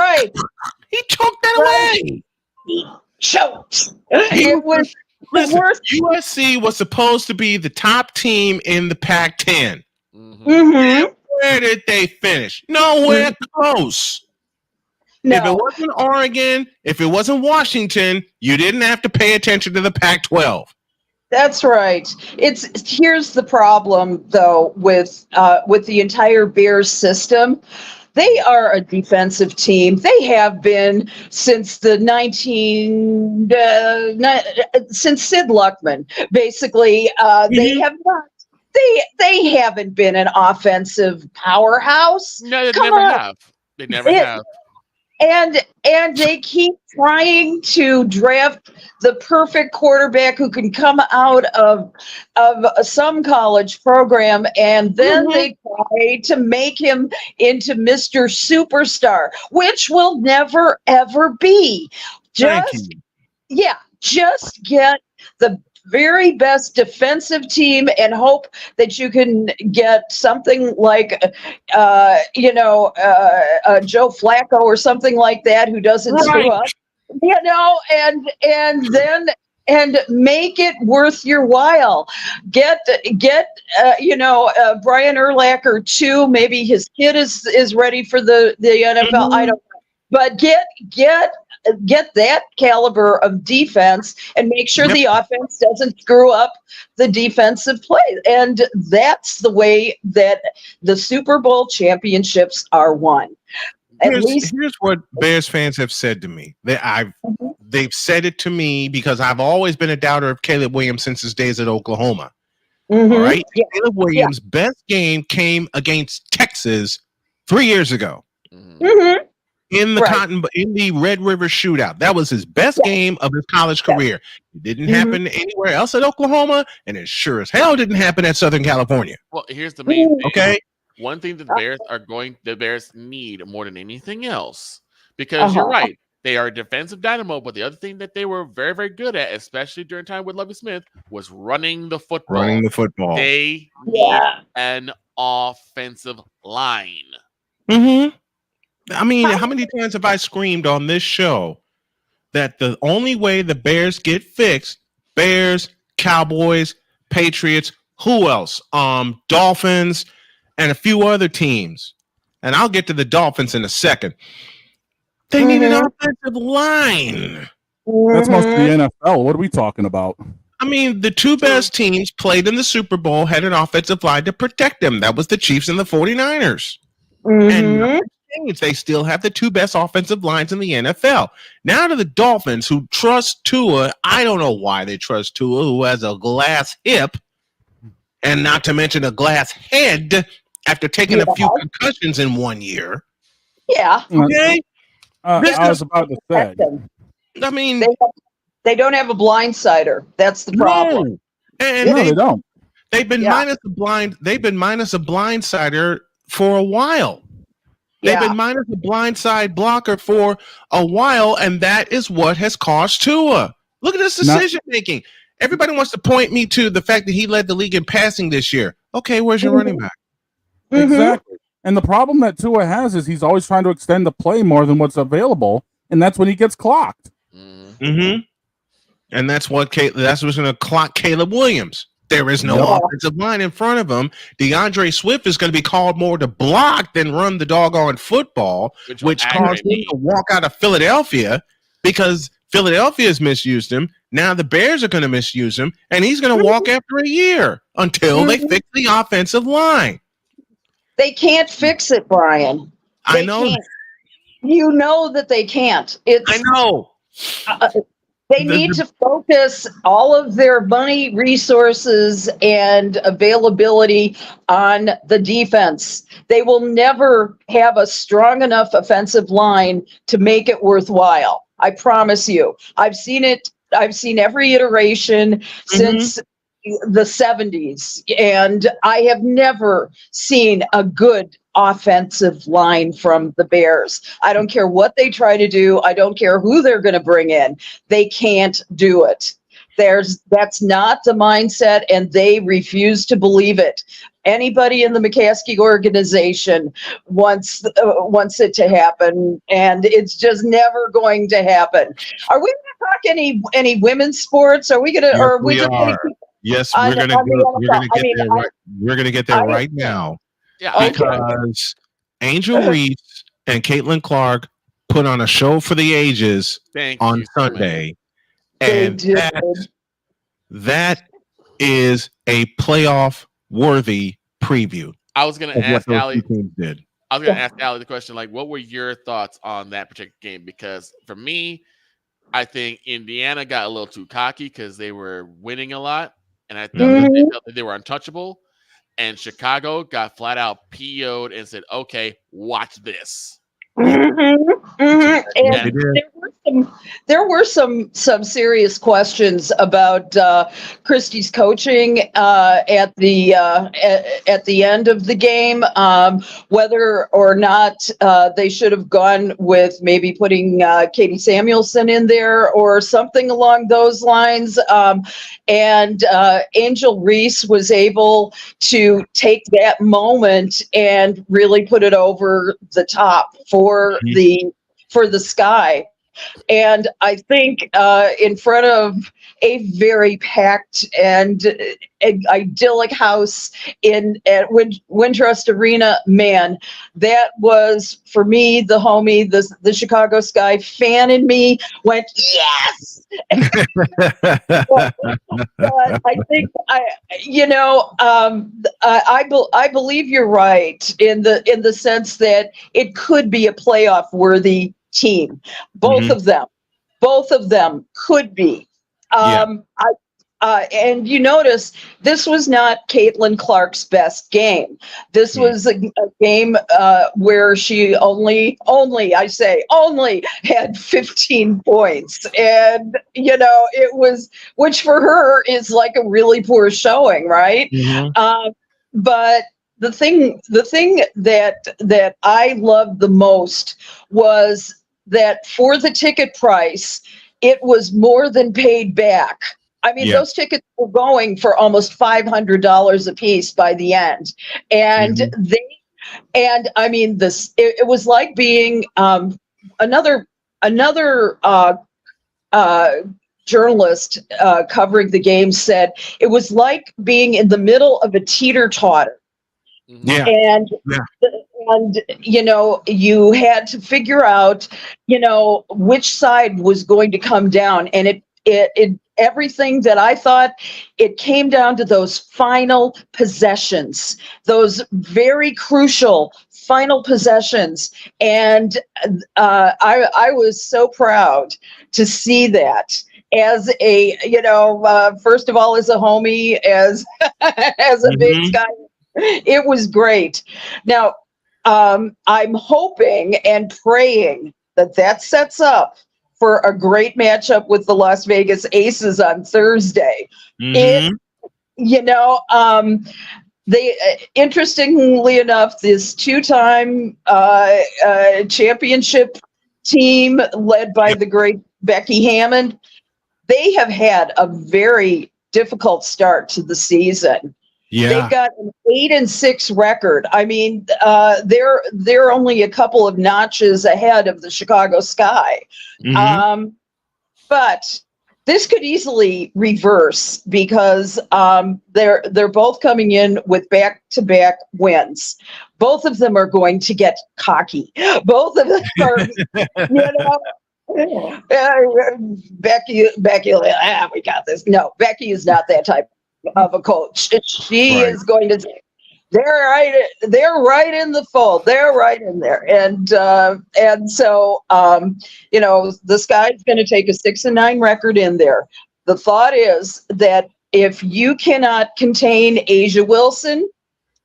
choked that away. He choked. It was the worst. USC was supposed to be the top team in the Pac-10. Where did they finish? Nowhere close. No. If it wasn't Oregon, if it wasn't Washington, you didn't have to pay attention to the Pac-12. That's right. Here's the problem, though, with the entire Bears system. They are a defensive team. They have been since since Sid Luckman. Basically, they have not. They haven't been an offensive powerhouse. No, they never have. They never have. And they keep trying to draft the perfect quarterback who can come out of some college program, and then they try to make him into Mr. Superstar, which will never ever be. Just get the very best defensive team and hope that you can get something like, Joe Flacco or something like that who doesn't screw up, and then make it worth your while. Get Brian Urlacher too. Maybe his kid is ready for the NFL. I don't know, but get that caliber of defense and make sure the offense doesn't screw up the defensive play. And that's the way that the Super Bowl championships are won. Here's what Bears fans have said to me. They've said it to me because I've always been a doubter of Caleb Williams since his days at Oklahoma. All right. Caleb Williams' best game came against Texas 3 years ago. In the Red River Shootout. That was his best game of his college career. It didn't happen anywhere else at Oklahoma, and it sure as hell didn't happen at Southern California. Well, here's the main thing. Okay. One thing that the Bears need more than anything else, because you're right, they are a defensive dynamo, but the other thing that they were very, very good at, especially during time with Lovie Smith, was running the football. They need an offensive line. I mean, how many times have I screamed on this show that the only way the Bears get fixed, Bears, Cowboys, Patriots, who else? Dolphins, and a few other teams. And I'll get to the Dolphins in a second. They need an offensive line. That's most of the NFL. What are we talking about? I mean, the two best teams played in the Super Bowl had an offensive line to protect them. That was the Chiefs and the 49ers. And they still have the two best offensive lines in the NFL. Now to the Dolphins, who trust Tua. I don't know why they trust Tua, who has a glass hip, and not to mention a glass head after taking a few concussions in 1 year. Yeah. Okay. I was about to say. I mean, they don't have a blindsider. That's the problem. And they don't. They've been minus a blind. They've been minus a blindsider for a while. They've been minus a blindside blocker for a while, and that is what has cost Tua. Look at this decision making. Everybody wants to point me to the fact that he led the league in passing this year. Okay, where's your running back? Exactly. And the problem that Tua has is he's always trying to extend the play more than what's available, and that's when he gets clocked. And that's what's going to clock Caleb Williams. There is no offensive line in front of him. DeAndre Swift is going to be called more to block than run the doggone football, which caused him to walk out of Philadelphia because Philadelphia has misused him. Now the Bears are going to misuse him, and he's going to walk after a year until they fix the offensive line. They can't fix it, Brian. I know. You know that they can't. I know. They need to focus all of their money, resources, and availability on the defense. They will never have a strong enough offensive line to make it worthwhile. I promise you. I've seen it. I've seen every iteration since the 70s, and I have never seen a good offensive line from the Bears. I don't care what they try to do. I don't care who they're going to bring in. They can't do it. That's not the mindset, and they refuse to believe it. Anybody in the McCaskey organization wants it to happen, and it's just never going to happen. Are we going to talk any women's sports? Are we going to? Yes, or are we just going to keep Yes, we're going to get there right now. Yeah, because Angel Reese and Caitlin Clark put on a show for the ages on Sunday, and that is a playoff worthy preview. I was going to ask Allie. Did. I was going to ask Allie the question, like, what were your thoughts on that particular game? Because for me, I think Indiana got a little too cocky because they were winning a lot, and I thought they were untouchable. And Chicago got flat out PO'd and said, okay, watch this. And there were some serious questions about Christie's coaching at the end of the game, whether or not they should have gone with maybe putting Katie Samuelson in there or something along those lines. And Angel Reese was able to take that moment and really put it over the top for the Sky. And I think in front of a very packed and idyllic house at Wintrust Arena, man, that was, for me, the homie, the Chicago Sky fan in me went, yes! but I think I believe you're right in the sense that it could be a playoff worthy team. Both of them could be. And you notice this was not Caitlin Clark's best game. This was a game where she only had 15 points. And, it was, which for her is like a really poor showing, right? But the thing that I loved the most was that for the ticket price, it was more than paid back. I mean, those tickets were going for almost $500 a piece by the end. And it was like being another journalist covering the game said it was like being in the middle of a teeter-totter. And you had to figure out, which side was going to come down. And it everything that I thought, it came down to those final possessions, those very crucial final possessions. And I was so proud to see that. As a, first of all, as a homie, as a big Sky, it was great. Now, I'm hoping and praying that sets up for a great matchup with the Las Vegas Aces on Thursday. They interestingly enough, this two-time championship team led by the great Becky Hammond, they have had a very difficult start to the season. They've got an 8-6 record. I mean, they're only a couple of notches ahead of the Chicago Sky. But this could easily reverse because they're both coming in with back-to-back wins. Both of them are going to get cocky. Both of them are, Becky, we got this. No, Becky is not that type of a coach. She is going to say, they're right in the fold. They're right in there. And so the Sky's going to take a 6-9 record in there. The thought is that if you cannot contain Asia Wilson,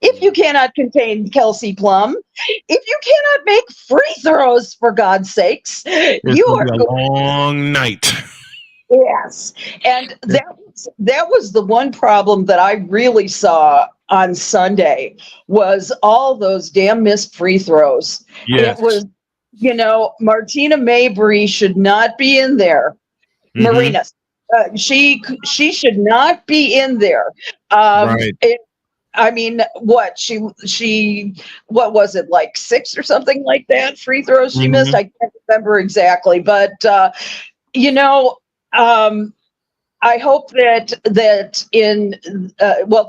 if you cannot contain Kelsey Plum, if you cannot make free throws, for God's sakes, you are a long night. Yes. And that was the one problem that I really saw on Sunday was all those damn missed free throws. It was, Martina Mabry should not be in there. Marina, she should not be in there. What was it, like 6 or something like that free throws she missed? I can't remember exactly, but I hope that in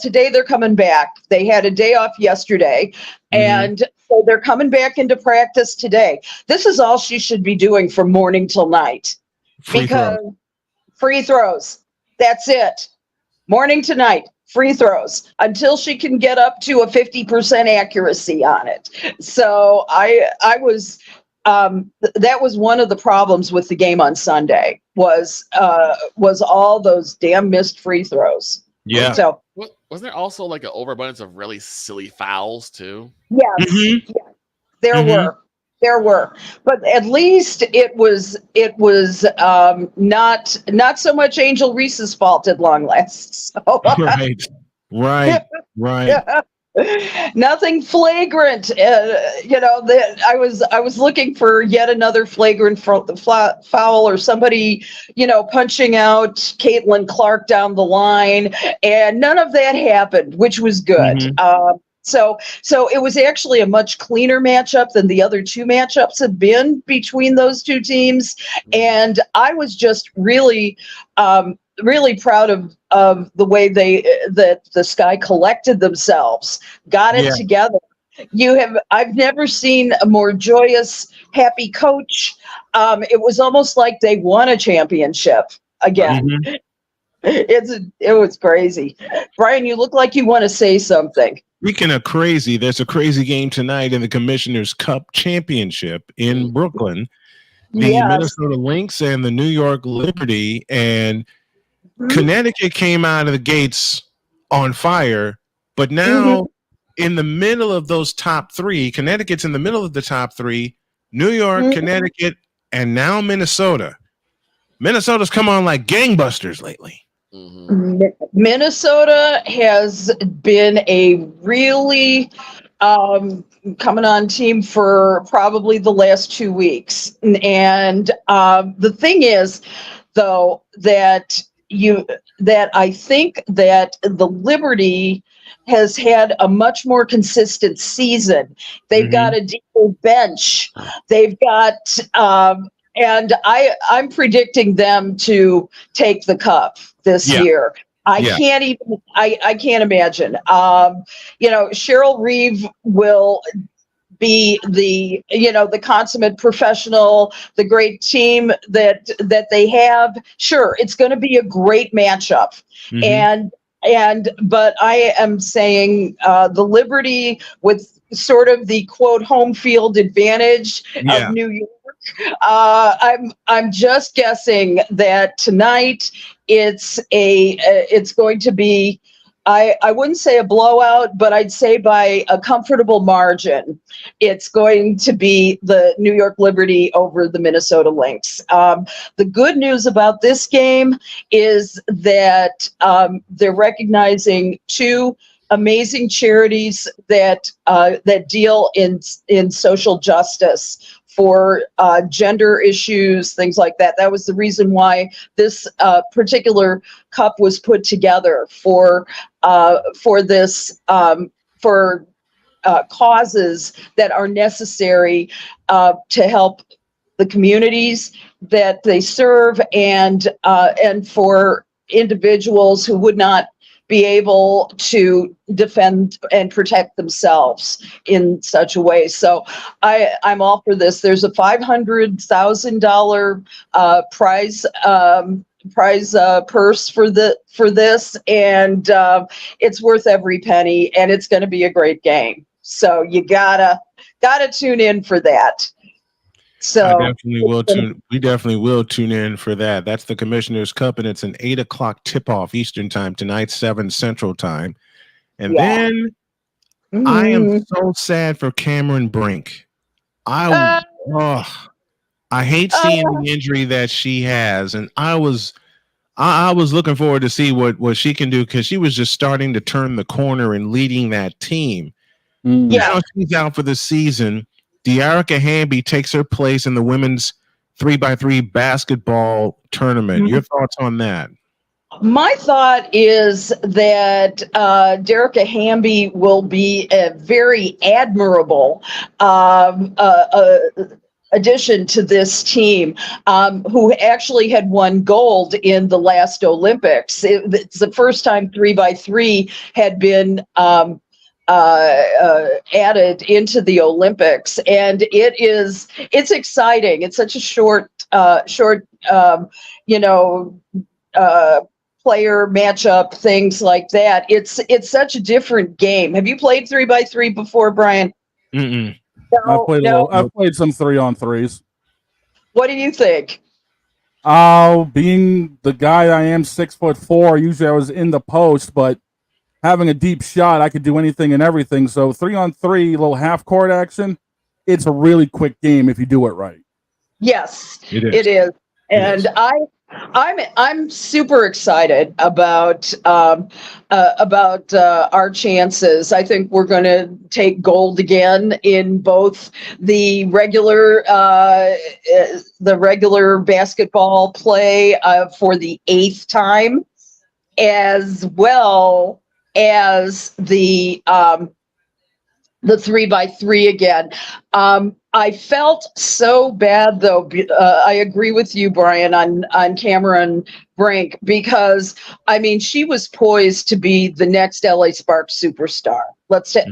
today they're coming back. They had a day off yesterday, and so they're coming back into practice today. This is all she should be doing from morning till night. Free throws. That's it. Morning to night. Free throws until she can get up to a 50% accuracy on it. So I was that was one of the problems with the game on Sunday was all those damn missed free throws. Yeah. So wasn't there also like an overabundance of really silly fouls too? Yes. Yes, there were. There were, but at least it was not so much Angel Reese's fault at long last. So, Right. nothing flagrant. That I was looking for yet another flagrant foul or somebody, punching out Caitlin Clark down the line, and none of that happened, which was good. So it was actually a much cleaner matchup than the other two matchups have been between those two teams, and I was just really proud of the way that the Sky collected themselves, got it together. I've never seen a more joyous, happy coach. It was almost like they won a championship again. It was crazy. Brian, you look like you want to say something. Speaking of crazy, there's a crazy game tonight in the Commissioner's Cup Championship in Brooklyn. The Minnesota Lynx and the New York Liberty, and Connecticut came out of the gates on fire, but now in the middle of those top three, Connecticut's in the middle of the top three, New York, Connecticut, and now Minnesota. Minnesota's come on like gangbusters lately. Minnesota has been a really coming on team for probably the last 2 weeks. And the thing is, though, that I think that the Liberty has had a much more consistent season. They've got a deeper bench. They've got and I'm predicting them to take the cup this year. I can't imagine. Cheryl Reeve will be the consummate professional, the great team that they have. Sure, it's going to be a great matchup. But I am saying the Liberty, with sort of the quote home field advantage of New York. I'm just guessing that tonight it's going to be, I wouldn't say a blowout, but I'd say by a comfortable margin, it's going to be the New York Liberty over the Minnesota Lynx. The good news about this game is that they're recognizing two amazing charities that deal in social justice for gender issues, things like that. That was the reason why this particular cup was put together for causes that are necessary to help the communities that they serve, and for individuals who would not be able to defend and protect themselves in such a way. So I'm all for this. There's a $500,000 prize purse for this, and it's worth every penny, and it's going to be a great game. So you gotta tune in for that. So we definitely will tune in for that. That's the Commissioner's Cup, and it's an 8:00 tip-off Eastern time tonight, 7 Central time. And then I am so sad for Cameron Brink. I hate seeing the injury that she has, and I was looking forward to see what she can do, because she was just starting to turn the corner and leading that team. Now she's out for the season. Dearica Hamby takes her place in the women's 3x3 basketball tournament. Your thoughts on that? My thought is that Dearica Hamby will be a very admirable addition to this team, who actually had won gold in the last Olympics. It's the first time 3x3 had been added into the Olympics, and it's exciting. It's such a short player matchup, things like that. It's such a different game. Have you played 3x3 before, Brian? No, I've played some 3-on-3s. What do you think? Being the guy I am, 6'4", usually I was in the post, but having a deep shot, I could do anything and everything. So 3-on-3, little half court action, it's a really quick game if you do it right. Yes, It is. And I'm super excited about our chances. I think we're going to take gold again in both the regular basketball play for the 8th time, as well as the 3x3 again. I felt so bad though. I agree with you, Brian, on Cameron Brink, because I mean she was poised to be the next LA Sparks superstar. Let's face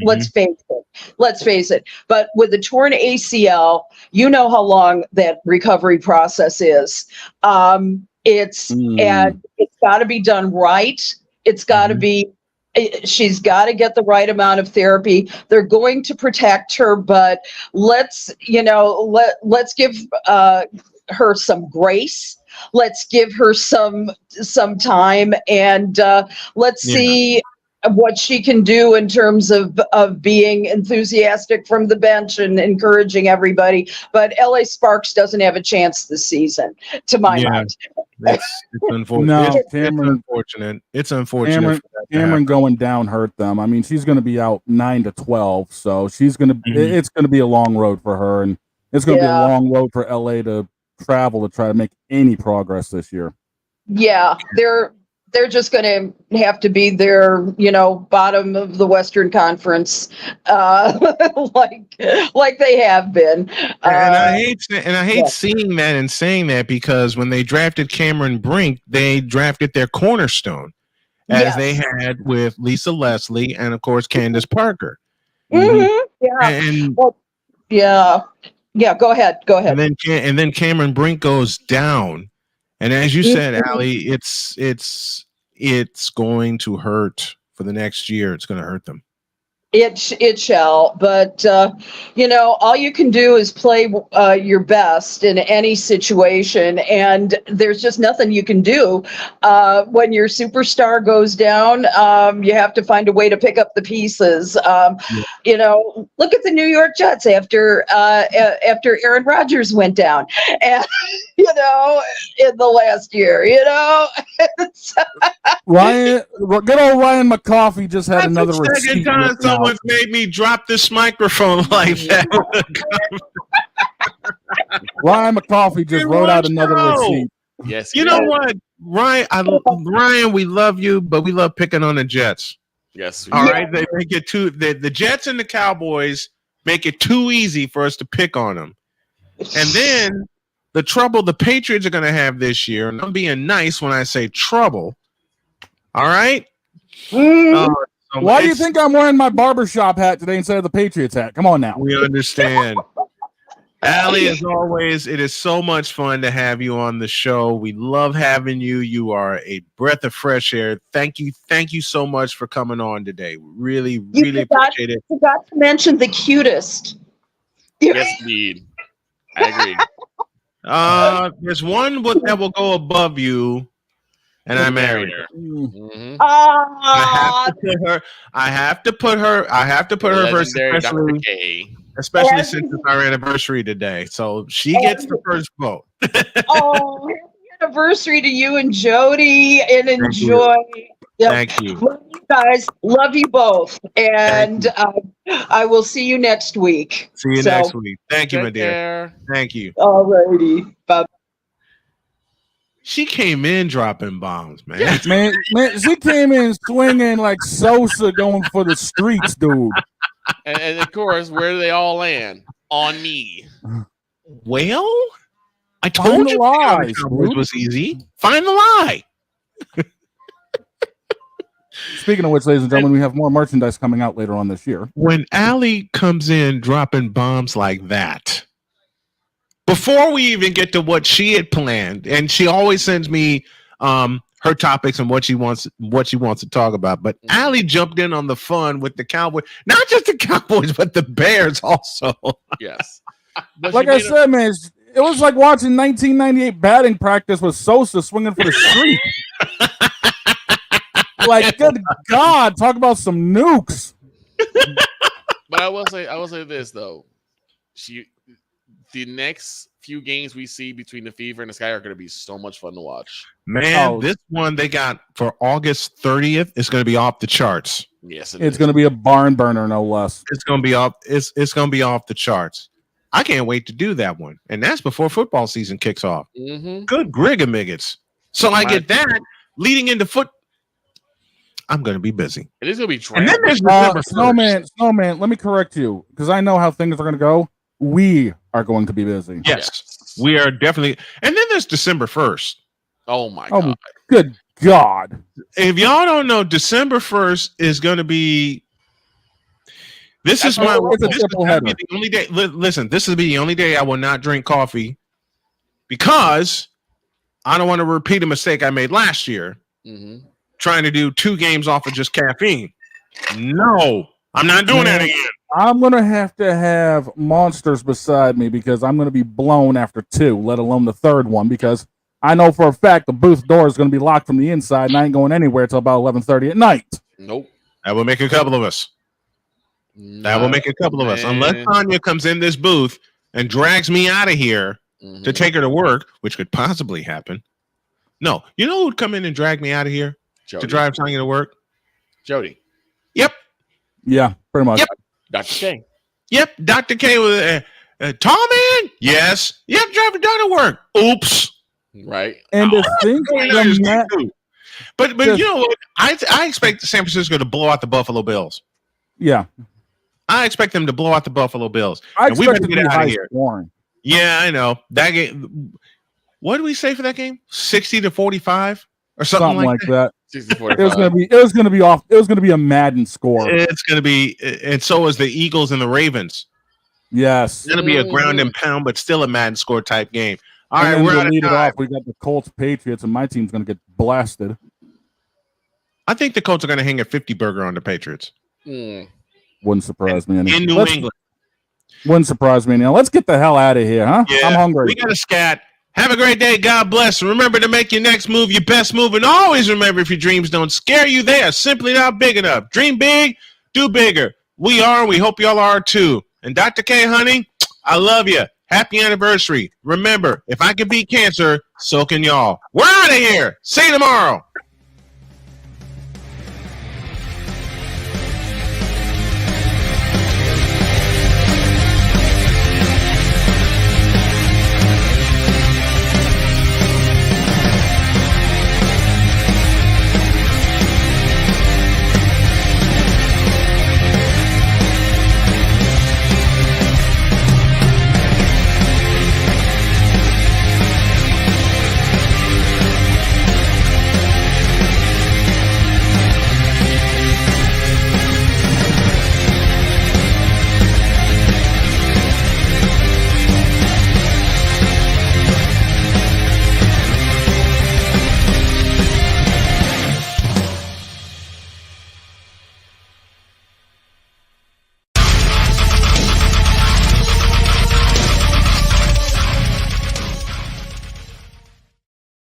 it. But with the torn ACL, you know how long that recovery process is. And it's got to be done right. It's got to be. She's got to get the right amount of therapy. They're going to protect her, but let's give her some grace. Let's give her some time, and let's see what she can do in terms of being enthusiastic from the bench and encouraging everybody. But LA Sparks doesn't have a chance this season, to my mind. It's unfortunate. No, It's unfortunate. Cameron going down hurt them. I mean, she's going to be out 9 to 12, so she's going to. It's going to be a long road for her, and it's going to be a long road for LA to travel to try to make any progress this year. Yeah, they're just going to have to be there, bottom of the Western Conference, like they have been. And I hate seeing that and saying that, because when they drafted Cameron Brink, they drafted their cornerstone, as they had with Lisa Leslie and of course Candace Parker. Mm-hmm. Yeah. Yeah. Go ahead. And then Cameron Brink goes down, and as you said, Allie, it's going to hurt for the next year. It's going to hurt them. It shall, but all you can do is play your best in any situation, and there's just nothing you can do when your superstar goes down. You have to find a way to pick up the pieces. Look at the New York Jets after Aaron Rodgers went down, and in the last year, Ryan, good old Ryan McCoffey just had another receipt. Someone's made me drop this microphone like that. Ryan McCoffey just wrote out another receipt. Yes. You know what, Ryan, we love you, but we love picking on the Jets. Yes. All right. They make it the Jets and the Cowboys make it too easy for us to pick on them. And then the trouble the Patriots are going to have this year, and I'm being nice when I say trouble. All right. Why do you think I'm wearing my barbershop hat today instead of the Patriots hat? Come on now. We understand. Allie, as always, it is so much fun to have you on the show. We love having you. You are a breath of fresh air. Thank you so much for coming on today. Really appreciate it. You forgot to mention the cutest. Yes, indeed. I agree. There's one that will go above you. And I married her. Mm-hmm. I have to put her first, especially since it's our anniversary today. So she gets the first vote. Happy anniversary to you and Jody, and enjoy. Thank you. Love you guys. Love you both. And I will see you next week. See you next week. Thank you, my dear. Thank you. All righty. Bye. She came in dropping bombs, man. man, she came in swinging like Sosa going for the streets, dude. And of course, where do they all land? On me. Well, I told you lies, it was easy. Find the lie. Speaking of which, ladies and gentlemen, we have more merchandise coming out later on this year. When Allie comes in dropping bombs like that, before we even get to what she had planned, and she always sends me her topics and what she wants to talk about. But Allie jumped in on the fun with the Cowboys, not just the Cowboys, but the Bears also. Yes. Like I said, man, it was like watching 1998 batting practice with Sosa swinging for the street. Like, good God, talk about some nukes. But I will say this though. the next few games we see between the Fever and the Sky are going to be so much fun to watch. Man, this one they got for August 30th is going to be off the charts. Yes, it's going to be a barn burner, no less. It's going to be off. It's going to be off the charts. I can't wait to do that one, and that's before football season kicks off. Mm-hmm. Good grigamiggets. So I get that leading into foot. I'm going to be busy. It is going to be and then there's Snowman. Let me correct you because I know how things are going to go. We are going to be busy. Yes, we are definitely. And then there's December 1st. Oh my God! Good God! If y'all don't know, December 1st is going to be. This is gonna be the only day. Listen, this will be the only day I will not drink coffee because I don't want to repeat a mistake I made last year. Mm-hmm. Trying to do 2 games off of just caffeine. No, I'm not doing that again. I'm going to have monsters beside me because I'm going to be blown after 2, let alone the third one, because I know for a fact the booth door is going to be locked from the inside and I ain't going anywhere till about 11:30 at night. Nope. That will make a couple of us. That will make a couple of us. Unless Tanya comes in this booth and drags me out of here to take her to work, which could possibly happen. No. You know who would come in and drag me out of here? Jody. To drive Tanya to work? Jody. Yep. Yeah, pretty much. Yep. Dr. K. Yep. Dr. K with tall man? Yes. Yep. Driving down to work. Oops. Right. And the thing but you know what? I expect San Francisco to blow out the Buffalo Bills. Yeah. I expect them to blow out the Buffalo Bills. I and we better expect it to get be out high of here. scoring. Yeah, I know. That game. What did we say for that game? 60-45 or something like that. 60-45. It was gonna be off. It was gonna be a Madden score. It's gonna be, and so is the Eagles and the Ravens. Yes, It's gonna be a ground and pound, but still a Madden score type game. All right, then we're to out of lead it time. off. We got the Colts Patriots, and my team's gonna get blasted. I think the Colts are gonna hang a 50 burger on the Patriots. Wouldn't surprise me any. In New England. Wouldn't surprise me any. Let's get the hell out of here, huh? Yeah, I'm hungry. We got a scat. Have a great day. God bless. Remember to make your next move your best move. And always remember, if your dreams don't scare you, they are simply not big enough. Dream big, do bigger. We are, and we hope y'all are too. And Dr. K, honey, I love you. Happy anniversary. Remember, if I can beat cancer, so can y'all. We're out of here. See you tomorrow.